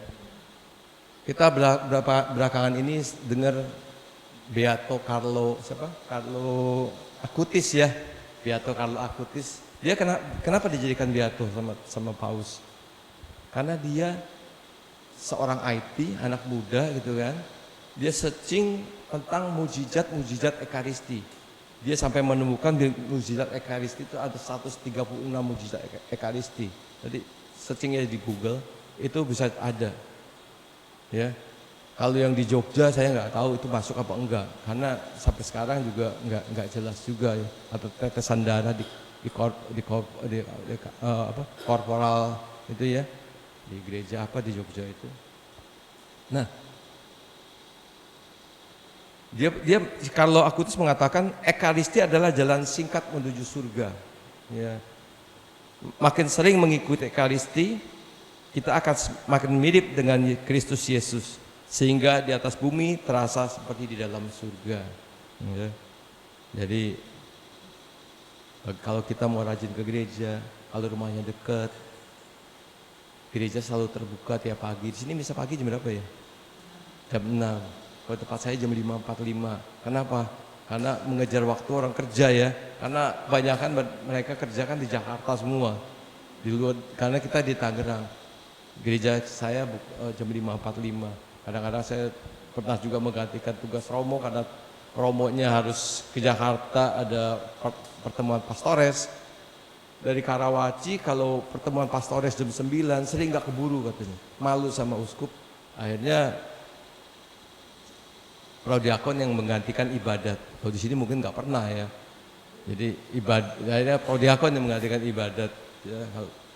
Kita belakangan ini dengar Beato Carlo Acutis ya. Beato Carlo Acutis. Dia kenapa dijadikan Beato sama Paus? Karena dia seorang IT, anak muda gitu kan. Dia searching tentang mujizat Ekaristi. Dia sampai menemukan mujizat Ekaristi itu ada 136 mujizat Ekaristi. Jadi searchingnya di Google itu bisa ada. Ya. Kalau yang di Jogja saya nggak tahu itu masuk apa enggak. Karena sampai sekarang juga nggak jelas juga ya. Atau tetesan darah di korporal itu ya, di gereja apa di Jogja itu. Nah, dia kalau Acutis mengatakan Ekaristi adalah jalan singkat menuju surga. Ya. Makin sering mengikuti Ekaristi, kita akan makin mirip dengan Kristus Yesus, sehingga di atas bumi terasa seperti di dalam surga. Ya. Jadi kalau kita mau rajin ke gereja, kalau rumahnya dekat, gereja selalu terbuka tiap pagi. Di sini bisa pagi jam berapa ya? Jam 6. Kalau tempat saya jam 5.45. Kenapa? Karena mengejar waktu orang kerja ya. Karena kebanyakan mereka kerja kan di Jakarta semua. Di luar, karena kita di Tangerang. Gereja saya jam 5.45. Kadang-kadang saya pernah juga menggantikan tugas romo karena romonya harus ke Jakarta, ada pertemuan pastores. Dari Karawaci kalau pertemuan pastores jam 9 sering gak keburu katanya. Malu sama uskup. Akhirnya prodiakon yang menggantikan ibadat. Kalau di sini mungkin gak pernah ya. Jadi akhirnya prodiakon yang menggantikan ibadat. Ya,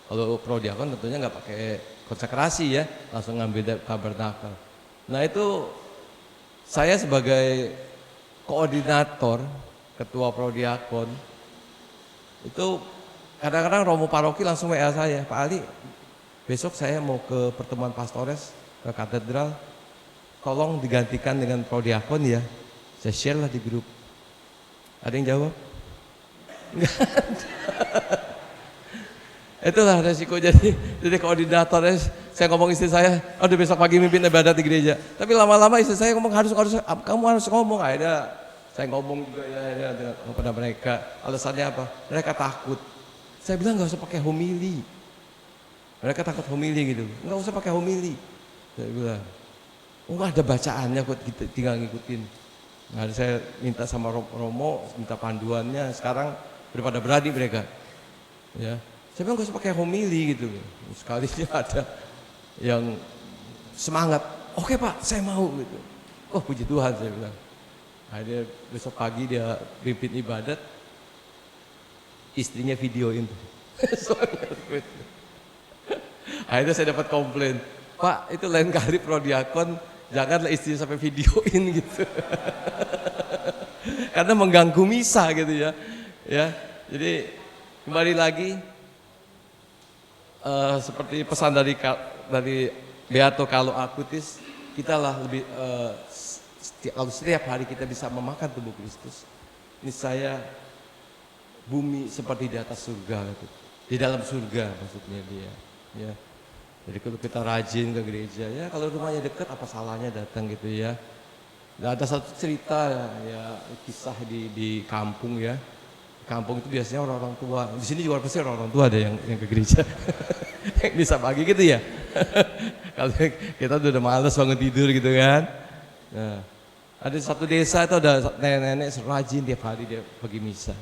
kalau prodiakon tentunya gak pakai konsekrasi ya, langsung ngambil tabernakel. Nah itu saya sebagai koordinator, ketua prodiakon, itu kadang-kadang romo paroki langsung WA saya, Pak Ali, besok saya mau ke pertemuan pastores ke katedral, tolong digantikan dengan prodiakon ya. Saya share lah di grup. Ada yang jawab? Itulah resiko jadi koordinatornya. Saya ngomong istri saya, aduh besok pagi mimpin ibadat di gereja. Tapi lama-lama istri saya ngomong kamu harus ngomong. Akhirnya saya ngomong juga ya kepada mereka. Alasannya apa? Mereka takut. Saya bilang nggak usah pakai homili. Mereka takut homili gitu. Nggak usah pakai homili. Saya bilang, oh ada bacaannya kok, kita tinggal ngikutin. Nah, saya minta sama Romo, minta panduannya. Sekarang daripada berani mereka. Ya. Saya bilang gak usah pakai homili gitu. Sekalinya ada yang semangat, oke Pak saya mau gitu. Oh puji Tuhan saya bilang. Akhirnya besok pagi dia pimpin ibadat, istrinya videoin. Akhirnya saya dapat komplain, Pak itu lain kali prodiakon janganlah istri sampai videoin gitu. Karena mengganggu misa gitu ya. Ya, jadi kembali lagi seperti pesan dari Beato Carlo Acutis, kita lah lebih kalau setiap hari kita bisa memakan tubuh Kristus, ini saya bumi seperti di atas surga gitu. Di dalam surga maksudnya dia. Ya. Jadi kalau kita rajin ke gereja, ya kalau rumahnya dekat apa salahnya datang gitu ya. Nah, ada satu cerita ya kisah di kampung ya. Kampung itu biasanya orang-orang tua. Di sini juga pasti orang-orang tua ada yang ke gereja. Yang bisa pagi gitu ya. Kalau kita udah males bangun tidur gitu kan. Nah, ada satu desa itu ada nenek-nenek rajin tiap hari dia pergi misa.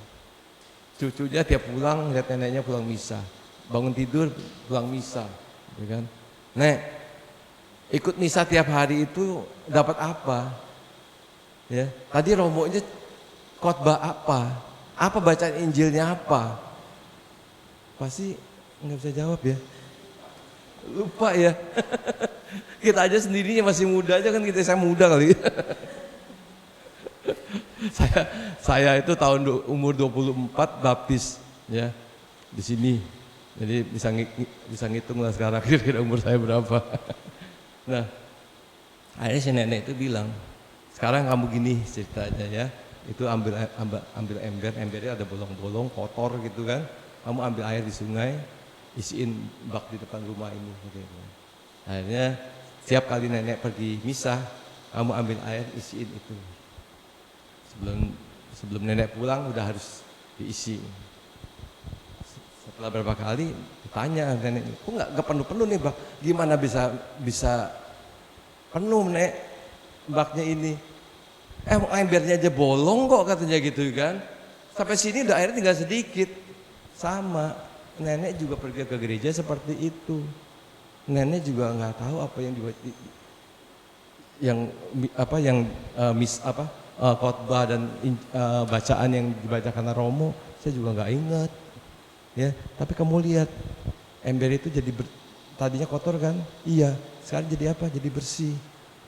Cucunya tiap pulang lihat neneknya pulang misa. Bangun tidur pulang misa, ya kan? Nek, ikut misa tiap hari itu dapat apa? Ya, tadi romonya khotbah apa? Apa bacaan Injilnya apa? Pasti nggak bisa jawab ya. Lupa ya. Kita aja sendirinya masih muda aja kan, saya muda kali. Saya itu umur 24 baptis ya di sini. Jadi bisa ngitung lah sekarang kira-kira umur saya berapa. Nah, akhirnya si nenek itu bilang, sekarang kamu gini ceritanya ya. Itu ambil embernya ada bolong-bolong, kotor gitu kan. Kamu ambil air di sungai, isiin bak di depan rumah ini. Gitu. Akhirnya setiap kali nenek pergi misa, kamu ambil air isiin itu. Sebelum nenek pulang udah harus diisi. Setelah berapa kali ditanya nenek, kok nggak penuh-penuh nih bak? Gimana bisa penuh nek baknya ini? Embernya aja bolong kok katanya gitu kan. Sampai sini udah airnya tinggal sedikit. Sama, nenek juga pergi ke gereja seperti itu. Nenek juga nggak tahu apa yang khotbah dan bacaan yang dibacakan Romo, saya juga nggak ingat. Ya, tapi kamu lihat ember itu jadi tadinya kotor kan? Iya, sekarang jadi apa? Jadi bersih.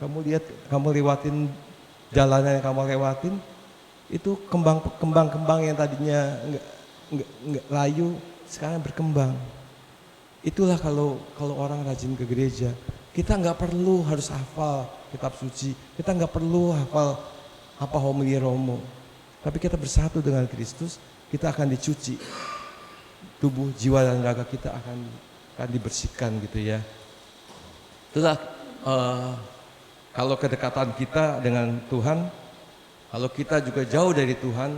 Kamu lihat, kamu lewatin jalanan yang kamu lewatin, itu kembang-kembang yang tadinya nggak layu, sekarang berkembang. Itulah kalau orang rajin ke gereja, kita nggak perlu harus hafal kitab suci, kita nggak perlu hafal apa homili Romo, tapi kita bersatu dengan Kristus, kita akan dicuci, tubuh, jiwa dan raga kita akan dibersihkan gitu ya. Itulah kalau kedekatan kita dengan Tuhan, kalau kita juga jauh dari Tuhan,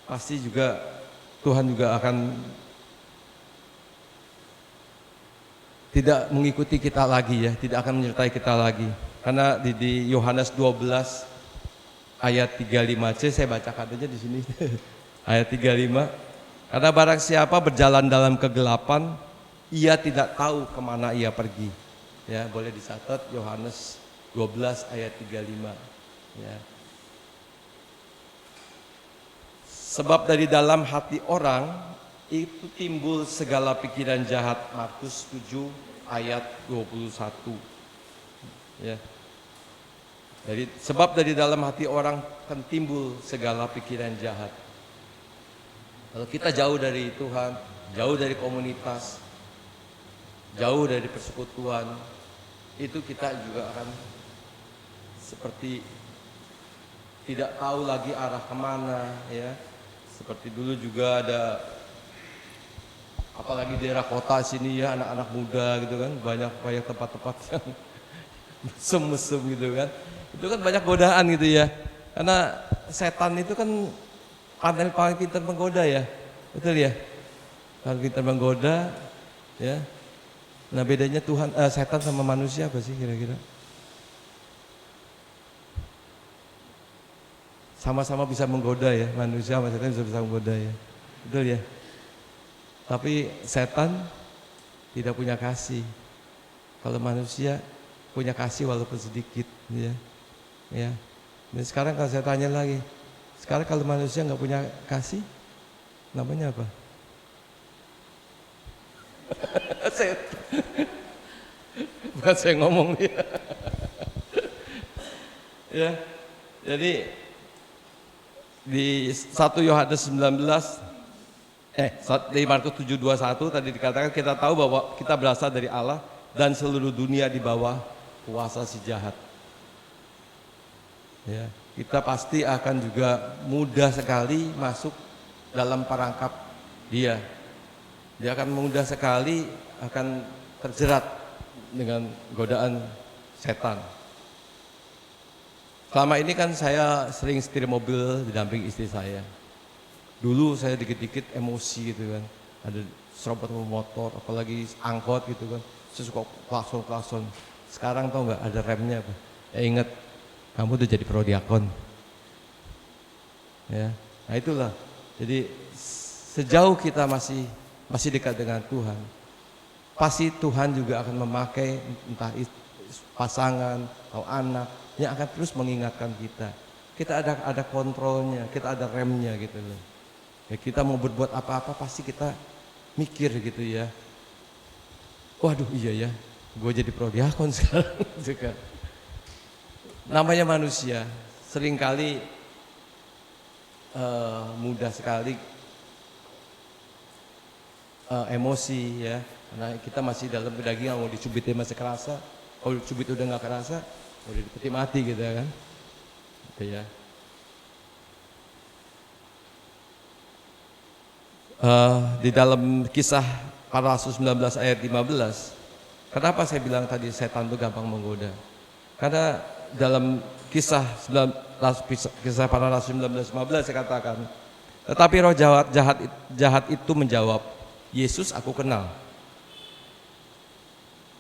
pasti juga Tuhan juga akan tidak mengikuti kita lagi ya, tidak akan menyertai kita lagi. Karena di Yohanes 12 ayat 35c, saya bacakan aja di sini. Ayat 35. Karena barang siapa berjalan dalam kegelapan, ia tidak tahu kemana ia pergi. Ya, boleh dicatat Yohanes 12 ayat 35. Ya. Sebab dari dalam hati orang itu timbul segala pikiran jahat. Markus 7 ayat 21. Ya. Sebab dari dalam hati orang akan timbul segala pikiran jahat. Kalau kita jauh dari Tuhan, jauh dari komunitas, jauh dari persekutuan, itu kita juga akan seperti tidak tahu lagi arah kemana ya. Seperti dulu juga ada, apalagi daerah kota sini ya, anak-anak muda gitu kan, banyak tempat-tempat yang mesem-mesem gitu kan. Itu kan banyak godaan gitu ya. Karena setan itu kan paling pintar menggoda ya. Betul ya? Paling pintar menggoda ya. Nah bedanya setan sama manusia apa sih kira-kira? Sama-sama bisa menggoda ya, manusia sama setan bisa menggoda ya. Betul ya? Tapi setan tidak punya kasih. Kalau manusia punya kasih walaupun sedikit ya. Ya. Dan sekarang kalau saya tanya lagi, sekarang kalau manusia nggak punya kasih, namanya apa? banget saya ngomong nih. Ya, jadi di 1 Yohanes 19 di Markus 7:21 tadi dikatakan kita tahu bahwa kita berasal dari Allah dan seluruh dunia di bawah kuasa si jahat. Ya, kita pasti akan juga mudah sekali masuk dalam perangkap dia. Dia akan mudah sekali akan terjerat dengan godaan setan. Selama ini kan saya sering setir mobil didamping istri saya. Dulu saya dikit-dikit emosi gitu kan. Ada serobot motor, apalagi angkot gitu kan. Saya suka klakson. Sekarang tau nggak ada remnya apa? Ya ingat, kamu tuh jadi prodiakon. Ya, nah itulah. Jadi sejauh kita masih dekat dengan Tuhan, pasti Tuhan juga akan memakai entah pasangan atau anak yang akan terus mengingatkan kita. Kita ada kontrolnya, kita ada remnya gitu loh. Ya, kita mau berbuat apa-apa pasti kita mikir gitu ya. Waduh iya ya, gue jadi prodiakon sekarang gitu kan. Namanya manusia, seringkali mudah sekali emosi ya. Karena kita masih dalam kedagingan, mau dicubitnya masih kerasa, kalau dicubit udah nggak kerasa, udah dipeti mati gitu ya kan. Gitu ya. Di dalam kisah para Rasul 19 ayat 15, kenapa saya bilang tadi setan itu gampang menggoda? Karena dalam kisah para Rasul 19:15 saya katakan, tetapi roh jahat itu menjawab, Yesus aku kenal,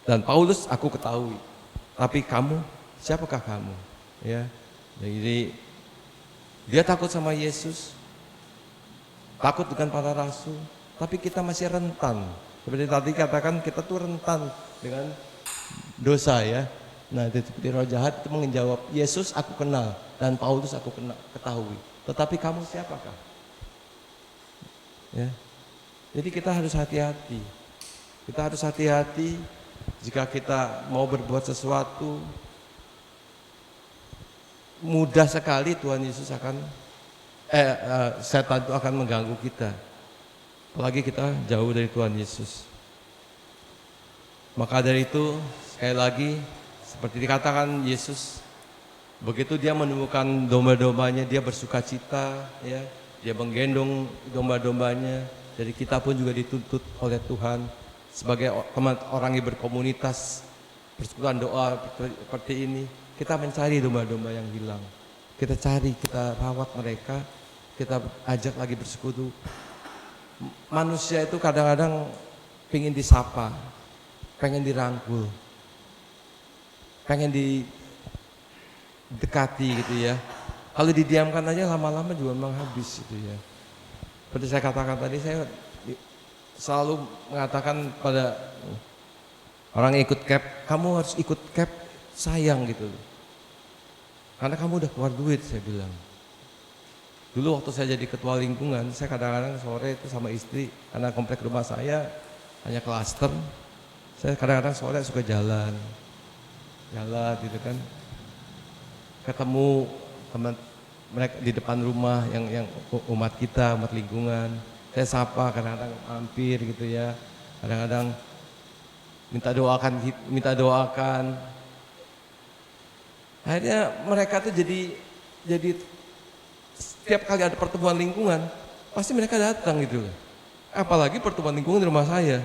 dan Paulus aku ketahui, tapi kamu siapakah kamu? Ya, jadi dia takut sama Yesus, takut dengan para rasul, tapi kita masih rentan. Seperti tadi katakan kita tuh rentan dengan dosa ya. Nah, seperti roh jahat itu menjawab, Yesus aku kenal dan Paulus aku ketahui. Tetapi kamu siapakah? Ya. Jadi kita harus hati-hati. Kita harus hati-hati jika kita mau berbuat sesuatu. Mudah sekali Tuhan Yesus akan setan itu akan mengganggu kita. Apalagi kita jauh dari Tuhan Yesus. Maka dari itu sekali lagi seperti dikatakan Yesus, begitu dia menemukan domba-dombanya, dia bersuka cita, ya, dia menggendong domba-dombanya. Jadi kita pun juga dituntut oleh Tuhan sebagai orang yang berkomunitas, persekutuan doa seperti ini, kita mencari domba-domba yang hilang. Kita cari, kita rawat mereka, kita ajak lagi bersekutu. Manusia itu kadang-kadang pengen disapa, pengen dirangkul, pengen didekati gitu ya. Kalau didiamkan aja lama-lama juga memang habis gitu ya. Seperti saya katakan tadi, saya selalu mengatakan pada orang yang ikut CAP, kamu harus ikut CAP sayang gitu. Karena kamu udah keluar duit, saya bilang. Dulu waktu saya jadi ketua lingkungan, saya kadang-kadang sore itu sama istri, karena komplek rumah saya hanya klaster, saya kadang-kadang sore suka jalan gitu kan, ketemu teman mereka di depan rumah yang umat kita, umat lingkungan, saya sapa, kadang-kadang mampir gitu ya, kadang-kadang minta doakan. Akhirnya mereka tuh jadi setiap kali ada pertemuan lingkungan pasti mereka datang gitu. Apalagi pertemuan lingkungan di rumah saya.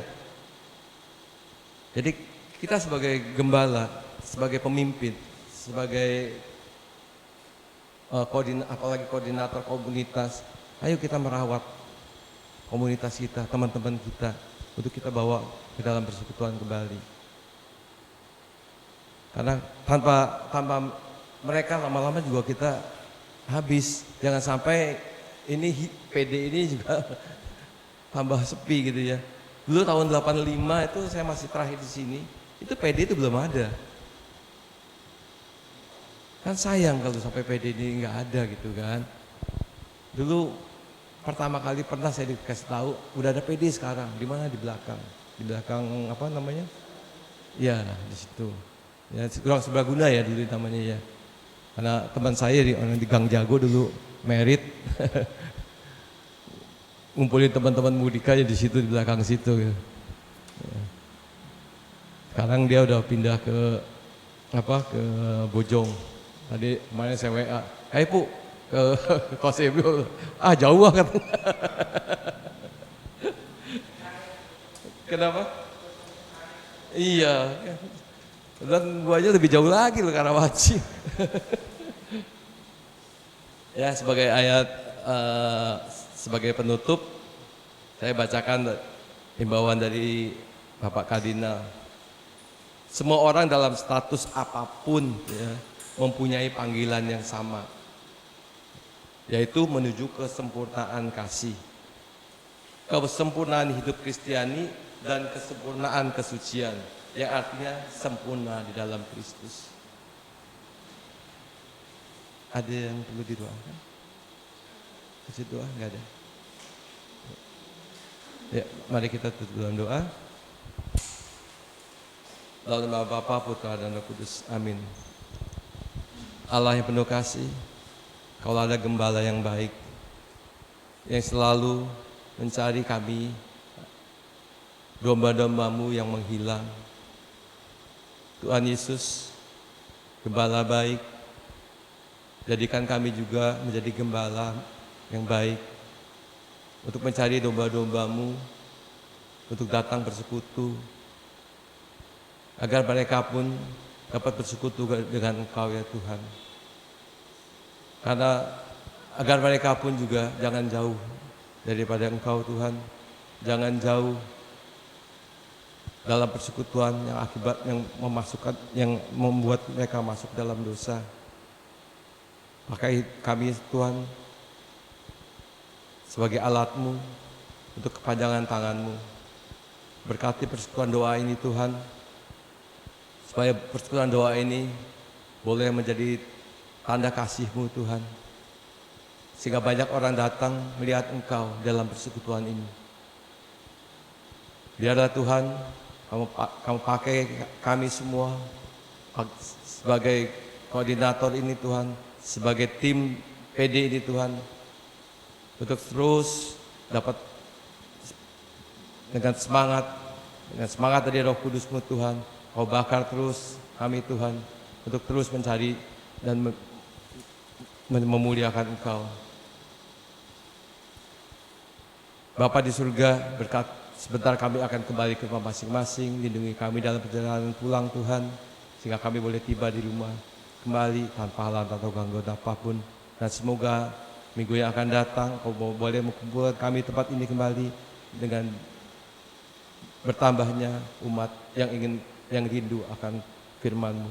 Jadi kita sebagai gembala, sebagai pemimpin, sebagai apalagi koordinator komunitas, ayo kita merawat komunitas kita, teman-teman kita, untuk kita bawa ke dalam persekutuan kembali. Karena tanpa mereka lama-lama juga kita habis. Jangan sampai ini PD ini juga tambah sepi gitu ya. Dulu tahun 85 itu saya masih terakhir di sini, itu PD itu belum ada. Kan sayang kalau sampai PD ini nggak ada gitu kan. Dulu pertama kali pernah saya dikasih tahu udah ada PD sekarang. Di mana? Di belakang apa namanya? Ya, di situ. Ya, kurang serbaguna ya dulu namanya ya. Karena teman saya orang di Gang Jago dulu merit. Ngumpulin teman-teman mudika ya di situ, di belakang situ gitu. Ya. Sekarang dia udah pindah ke Bojong. Tadi kemarin saya WA, "Hai Pu, ke kos ibu." "Ah, jauh banget." Kenapa? Iya. Dan guanya lebih jauh lagi loh, Karawaci. Ya, sebagai ayat sebagai penutup, saya bacakan himbauan dari Bapak Kardinal. Semua orang dalam status apapun ya, mempunyai panggilan yang sama, yaitu menuju kesempurnaan kasih, kesempurnaan hidup Kristiani, dan kesempurnaan kesucian, yang artinya sempurna di dalam Kristus. Ada yang perlu didoakan? Kasih doa? Enggak ada? Ya, mari kita tutup dalam doa. Dalam nama Bapa, Putra, dan Roh Kudus. Amin. Allah yang penuh kasih, Kau adalah gembala yang baik, yang selalu mencari kami, domba-dombamu yang menghilang. Tuhan Yesus, gembala baik, jadikan kami juga menjadi gembala yang baik untuk mencari domba-dombamu, untuk datang bersekutu, agar mereka pun dapat bersekutu dengan Engkau ya Tuhan. Karena agar mereka pun juga jangan jauh daripada Engkau Tuhan, jangan jauh dalam persekutuan yang membuat mereka masuk dalam dosa. Pakai kami Tuhan sebagai alat-Mu untuk kepanjangan tangan-Mu. Berkati persekutuan doa ini Tuhan, supaya persekutuan doa ini boleh menjadi tanda kasih-Mu Tuhan, sehingga banyak orang datang melihat Engkau dalam persekutuan ini. Biarlah Tuhan, Kamu pakai kami semua sebagai koordinator ini Tuhan, sebagai tim PD ini Tuhan, untuk terus dapat dengan semangat dari Roh Kudus-Mu Tuhan, Kau bakar terus kami Tuhan, untuk terus mencari dan memuliakan Engkau. Bapa di surga, berkat sebentar kami akan kembali ke rumah masing-masing. Lindungi kami dalam perjalanan pulang Tuhan, sehingga kami boleh tiba di rumah kembali tanpa halangan atau gangguan apapun. Dan semoga minggu yang akan datang Kau boleh mengumpulkan kami tempat ini kembali dengan bertambahnya umat yang rindu akan firman-Mu.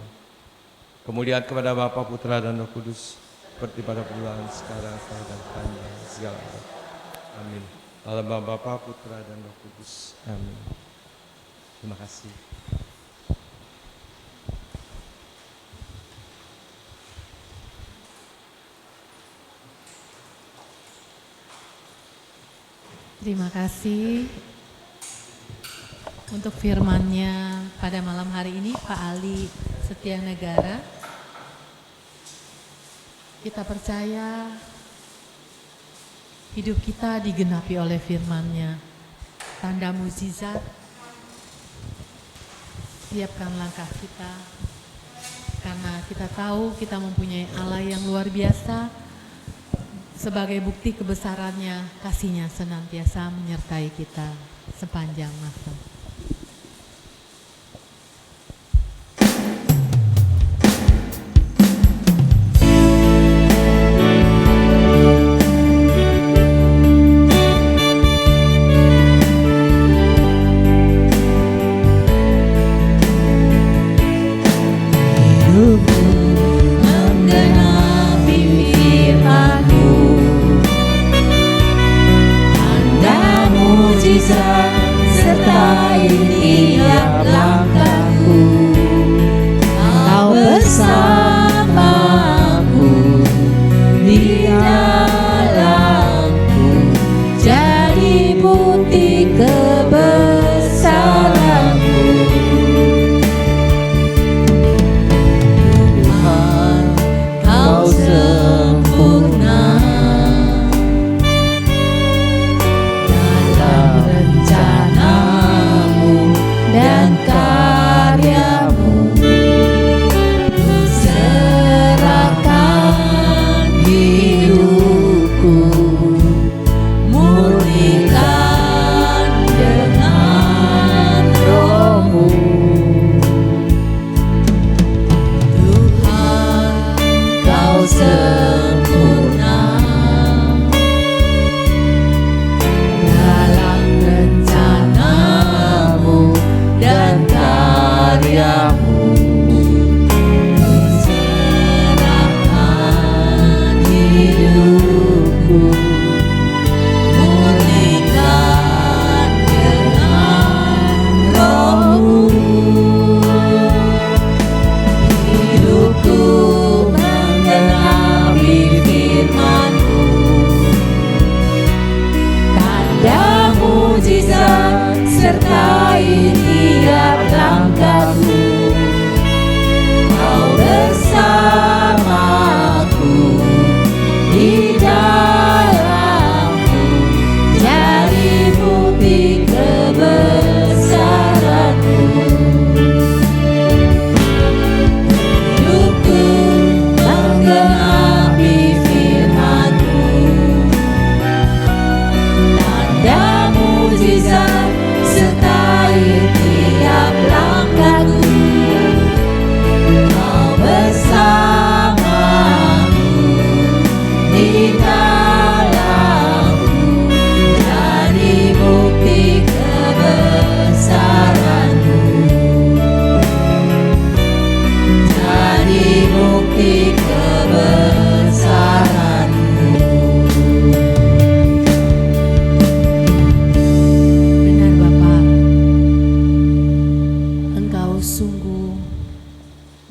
Kemudian kepada Bapa, Putra, dan Roh Kudus, seperti pada permulaan, sekarang, dan sepanjang segala abad. Amin. Dalam nama Bapa, Putra, dan Roh Kudus. Amin. Terima kasih. Terima kasih untuk firman-Nya pada malam hari ini, Pak Ali Setia Negara. Kita percaya hidup kita digenapi oleh firman-Nya. Tanda mukjizat, siapkan langkah kita, karena kita tahu kita mempunyai Allah yang luar biasa. Sebagai bukti kebesarannya, kasih-Nya senantiasa menyertai kita sepanjang masa.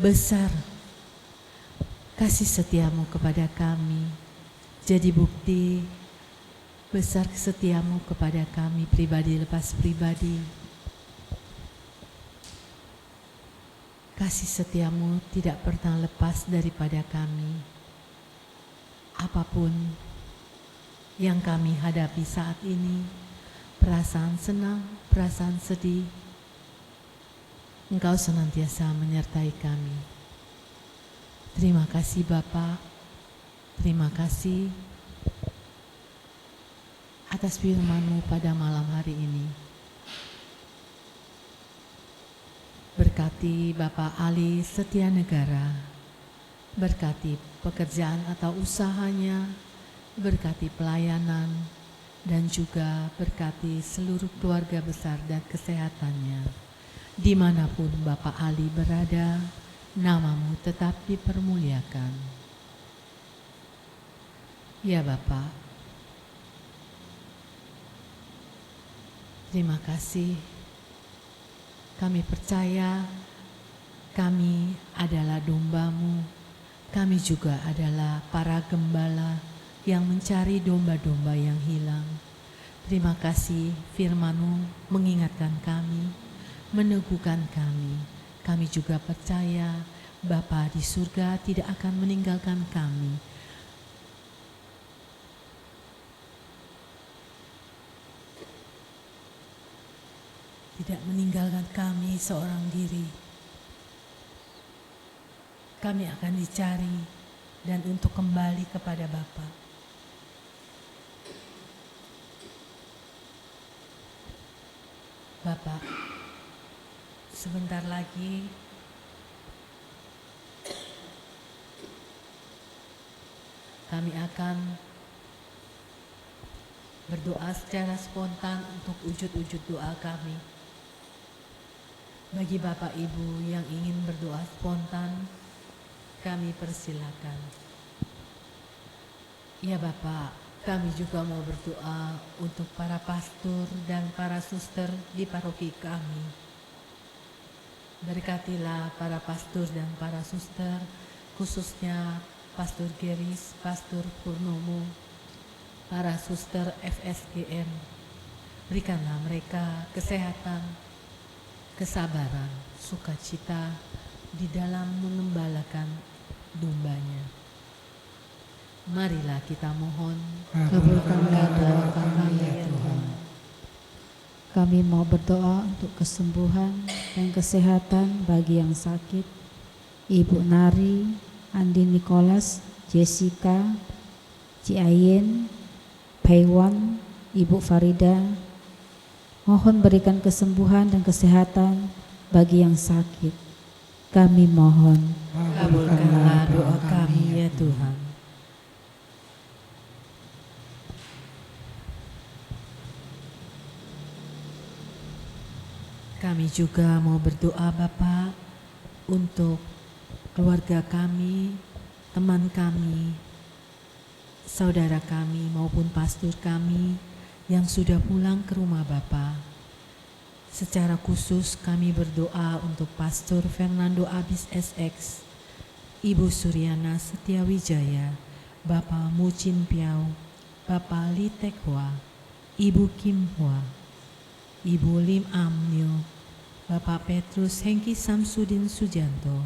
besar kasih setiamu kepada kami. Jadi bukti besar setiamu kepada kami pribadi lepas pribadi. Kasih setiamu tidak pernah lepas daripada kami. Apapun yang kami hadapi saat ini, perasaan senang, perasaan sedih, Engkau senantiasa menyertai kami. Terima kasih Bapa, terima kasih atas firman-Mu pada malam hari ini. Berkati Bapak Ali Setia Negara, berkati pekerjaan atau usahanya, berkati pelayanan, dan juga berkati seluruh keluarga besar dan kesehatannya. Dimanapun Bapak Ali berada, nama-Mu tetap dipermuliakan. Ya Bapak, terima kasih. Kami percaya kami adalah domba-Mu. Kami juga adalah para gembala yang mencari domba-domba yang hilang. Terima kasih firman-Mu mengingatkan kami, meneguhkan kami. Kami juga percaya Bapa di surga tidak akan meninggalkan kami. Tidak meninggalkan kami seorang diri. Kami akan dicari dan untuk kembali kepada Bapa. Bapak, sebentar lagi kami akan berdoa secara spontan untuk wujud-wujud doa kami. Bagi Bapak Ibu yang ingin berdoa spontan, kami persilakan. Ya Bapak, kami juga mau berdoa untuk para pastor dan para suster di paroki kami. Berkatilah para pastor dan para suster, khususnya Pastor Geris, Pastor Purnomo, para suster FSGM. Berikanlah mereka kesehatan, kesabaran, sukacita di dalam mengembalakan domba-Nya. Marilah kita mohon, Kabulkanlah doa kami ya Tuhan. Kami mau berdoa untuk kesembuhan dan kesehatan bagi yang sakit. Ibu Nari, Andi Nicholas, Jessica, Ciayen, Paiwan, Ibu Farida. Mohon berikan kesembuhan dan kesehatan bagi yang sakit. Kami mohon. kabulkanlah doa kami ya Tuhan. Kami juga mau berdoa Bapak untuk keluarga kami, teman kami, saudara kami maupun pastor kami yang sudah pulang ke rumah Bapa. Secara khusus kami berdoa untuk Pastor Fernando Abis SX, Ibu Suryana Setiawijaya, Bapak Mucin Piau, Bapak Li Tekhwa, Ibu Kim Hwa, Ibu Lim Amnyo, Bapak Petrus Hengki Samsudin Sujanto,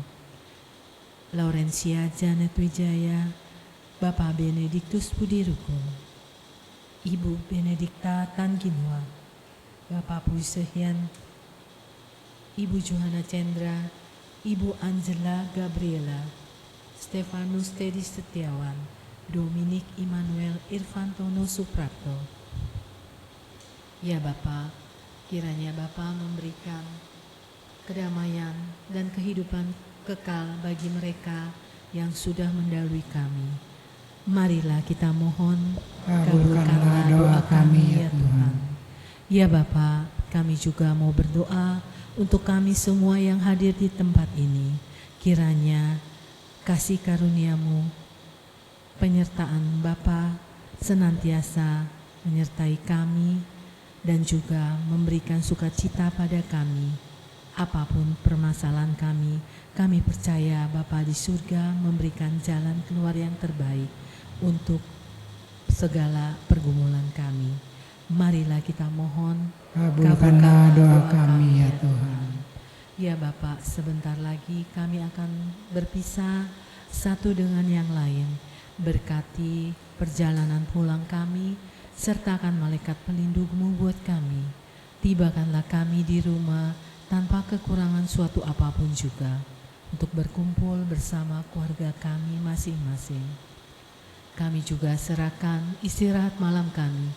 Laurencia Janet Wijaya, Bapak Benediktus Budiruko, Ibu Benedikta Tanginwa, Bapak Pusehyan, Ibu Johanna Cendra, Ibu Angela Gabriela, Stefanus Teddy Setiawan, Dominik Immanuel Irfantono Suprapto. Ya Bapak, kiranya Bapak memberikan kedamaian dan kehidupan kekal bagi mereka yang sudah mendahului kami. Marilah kita mohon, kabulkanlah doa kami ya Tuhan. Ya Bapa, kami juga mau berdoa untuk kami semua yang hadir di tempat ini. Kiranya kasih karunia-Mu, penyertaan Bapa senantiasa menyertai kami dan juga memberikan sukacita pada kami. apapun permasalahan kami percaya Bapa di surga memberikan jalan keluar yang terbaik untuk segala pergumulan kami. Marilah kita mohon, Kabulkanlah doa kami ya Tuhan. Ya Bapak, sebentar lagi kami akan berpisah satu dengan yang lain. Berkati perjalanan pulang kami, sertakan malaikat pelindung-Mu buat kami. Tibakanlah kami di rumah tanpa kekurangan suatu apapun juga, untuk berkumpul bersama keluarga kami masing-masing. Kami juga serahkan istirahat malam kami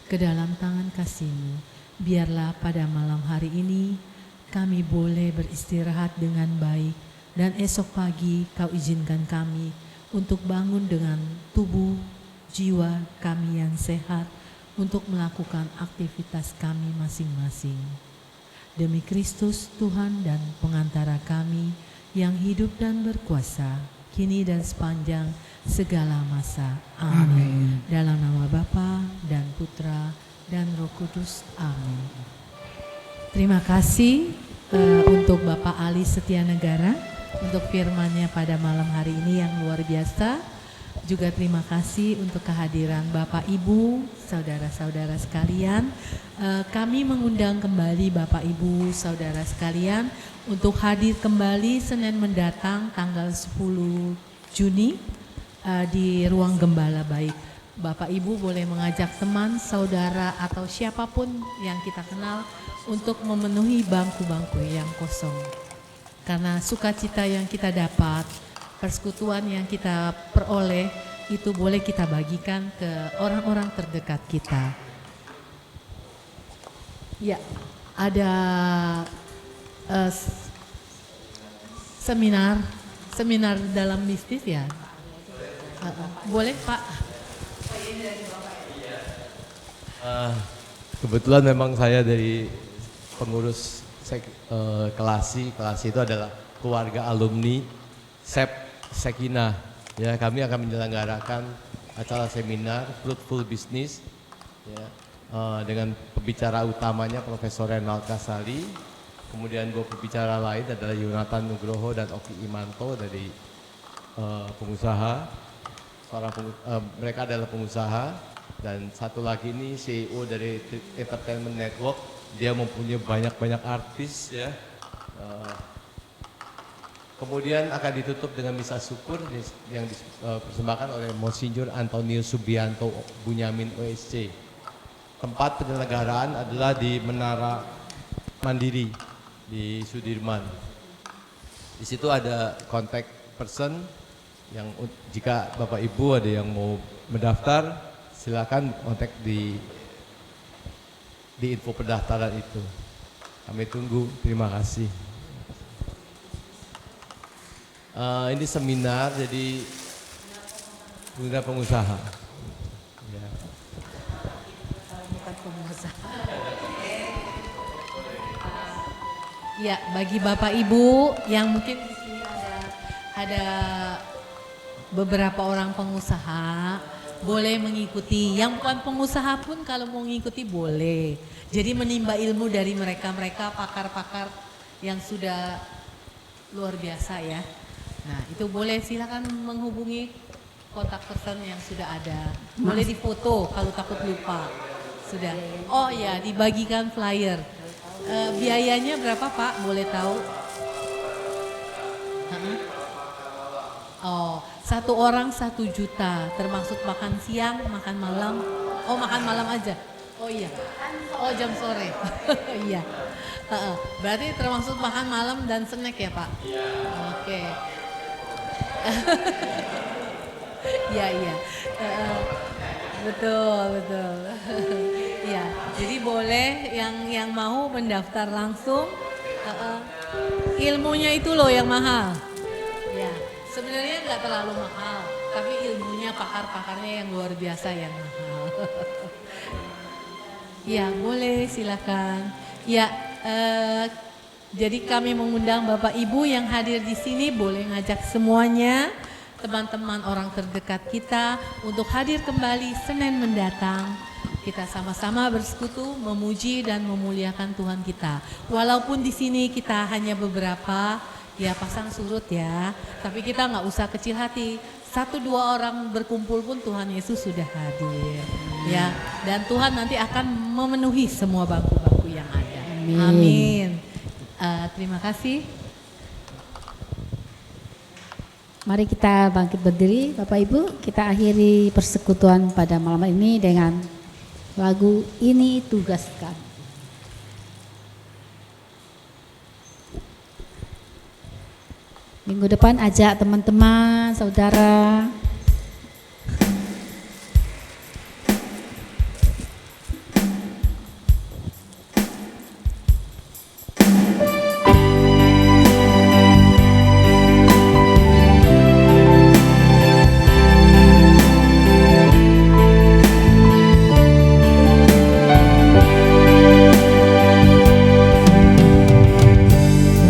ke dalam tangan kasih-Mu. Biarlah pada malam hari ini kami boleh beristirahat dengan baik, dan esok pagi Kau izinkan kami untuk bangun dengan tubuh jiwa kami yang sehat untuk melakukan aktivitas kami masing-masing. Demi Kristus Tuhan dan pengantara kami yang hidup dan berkuasa, kini dan sepanjang segala masa. Amin. Dalam nama Bapa dan Putra dan Roh Kudus. Amin. Terima kasih untuk Bapak Ali Setianegara untuk firman-Nya pada malam hari ini yang luar biasa. Juga terima kasih untuk kehadiran Bapak Ibu, saudara-saudara sekalian. Kami mengundang kembali Bapak Ibu, saudara sekalian untuk hadir kembali Senin mendatang tanggal 10 Juni di Ruang Gembala Baik. Bapak Ibu boleh mengajak teman, saudara atau siapapun yang kita kenal untuk memenuhi bangku-bangku yang kosong. Karena sukacita yang kita dapat, persekutuan yang kita peroleh itu boleh kita bagikan ke orang-orang terdekat kita. Ya, ada seminar dalam mistis ya. Boleh Pak? Kebetulan memang saya dari pengurus Kelasi itu adalah keluarga alumni Sekina. Ya, kami akan menyelenggarakan acara seminar Fruitful Business ya, dengan pembicara utamanya Profesor Renald Kasali. Kemudian dua pembicara lain adalah Yonatan Nugroho dan Oki Imanto dari pengusaha. Mereka adalah pengusaha, dan satu lagi ini CEO dari Entertainment Network. Dia mempunyai banyak artis ya. Kemudian akan ditutup dengan misa syukur yang dipersembahkan oleh Monsinyur Antonio Subianto Bunyamin OSC. Tempat penyelenggaraan adalah di Menara Mandiri di Sudirman. Di situ ada contact person yang jika Bapak Ibu ada yang mau mendaftar, silakan kontak di info pendaftaran itu. Kami tunggu. Terima kasih. Ini seminar jadi dunia pengusaha. Ya. Bukan pengusaha. Ya, bagi Bapak Ibu yang mungkin di sini ada beberapa orang pengusaha, boleh mengikuti. Yang bukan pengusaha pun kalau mau mengikuti boleh. Jadi menimba ilmu dari mereka pakar-pakar yang sudah luar biasa ya. Nah, itu boleh, silakan menghubungi kontak person yang sudah ada. Boleh difoto kalau takut lupa. Sudah. Oh ya, dibagikan flyer. Biayanya berapa Pak? Boleh tahu? Oh, satu orang 1 juta, termasuk makan siang, makan malam. Oh, makan malam aja. Oh iya. Oh, jam sore. Iya. Berarti termasuk makan malam dan snack ya Pak? Iya. Oke. Iya. Betul. Ya, jadi boleh yang mau mendaftar langsung. Ilmunya itu loh yang mahal. Ya, sebenarnya nggak terlalu mahal, tapi ilmunya pakar-pakarnya yang luar biasa yang mahal. Ya, boleh silakan. Ya, jadi kami mengundang Bapak Ibu yang hadir di sini, boleh ngajak semuanya, teman-teman orang terdekat kita untuk hadir kembali Senin mendatang. kita sama-sama bersekutu, memuji dan memuliakan Tuhan kita. Walaupun di sini kita hanya beberapa, ya pasang surut ya, tapi kita nggak usah kecil hati. 1-2 orang berkumpul pun Tuhan Yesus sudah hadir, ya. Dan Tuhan nanti akan memenuhi semua bangku-bangku yang ada. Amin. Terima kasih. Mari kita bangkit berdiri, Bapak Ibu. Kita akhiri persekutuan pada malam ini dengan lagu Ini Tugas Kami. Minggu depan ajak teman-teman, saudara.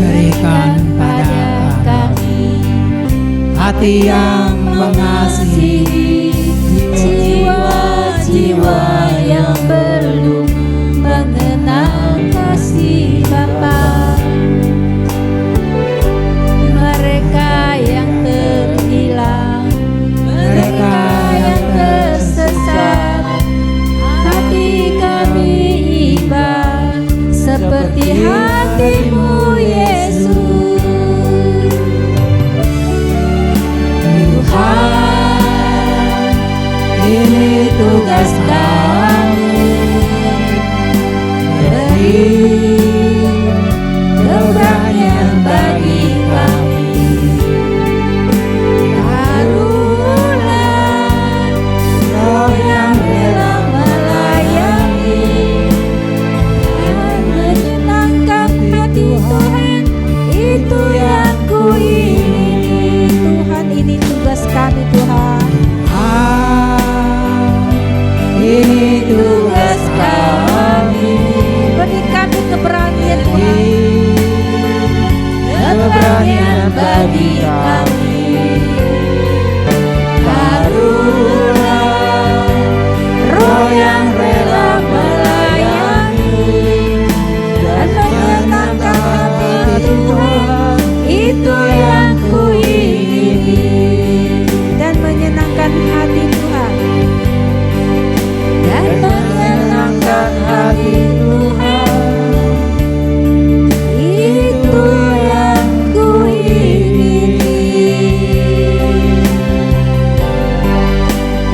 Berikan pada kami hati yang mengasihi, jiwa-jiwa yang perlu mengenal kasih Bapa. Mereka yang terhilang, mereka yang tersesat, hati kami iba seperti hatimu Yesus. Tuhan, ini tugas kami, beri keberanian bagi kami. Taruhlah roh yang rela melayani dan menyenangkan hati Tuhan, itu yang kuingini. Tuhan, ini tugas kami Tuhan. Ini tugas kami, beri kami keberanian Tuhan, keberanian bagi kami. Taruhlah roh yang rela melayani dan menyenangkan hati Tuhan, itu yang kuingini. Dan menyenangkan hati Tuhan, dan menyenangkan hati Tuhan, itu yang kuingini.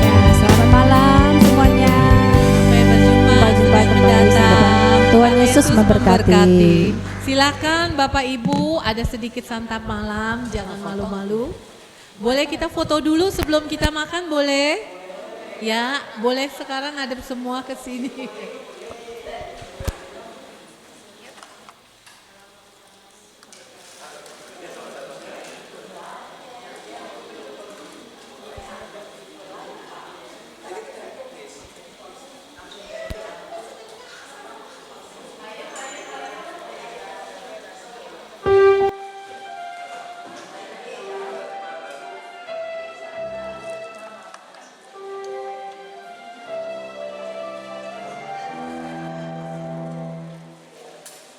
Ya, selamat malam semuanya. Sampai berjumpa Sampai jumpa Senin mendatang. Tuhan Yesus memberkati. Silakan Bapak Ibu, ada sedikit santap malam, jangan malu-malu. Boleh kita foto dulu sebelum kita makan, boleh? Ya, boleh sekarang ada semua ke sini.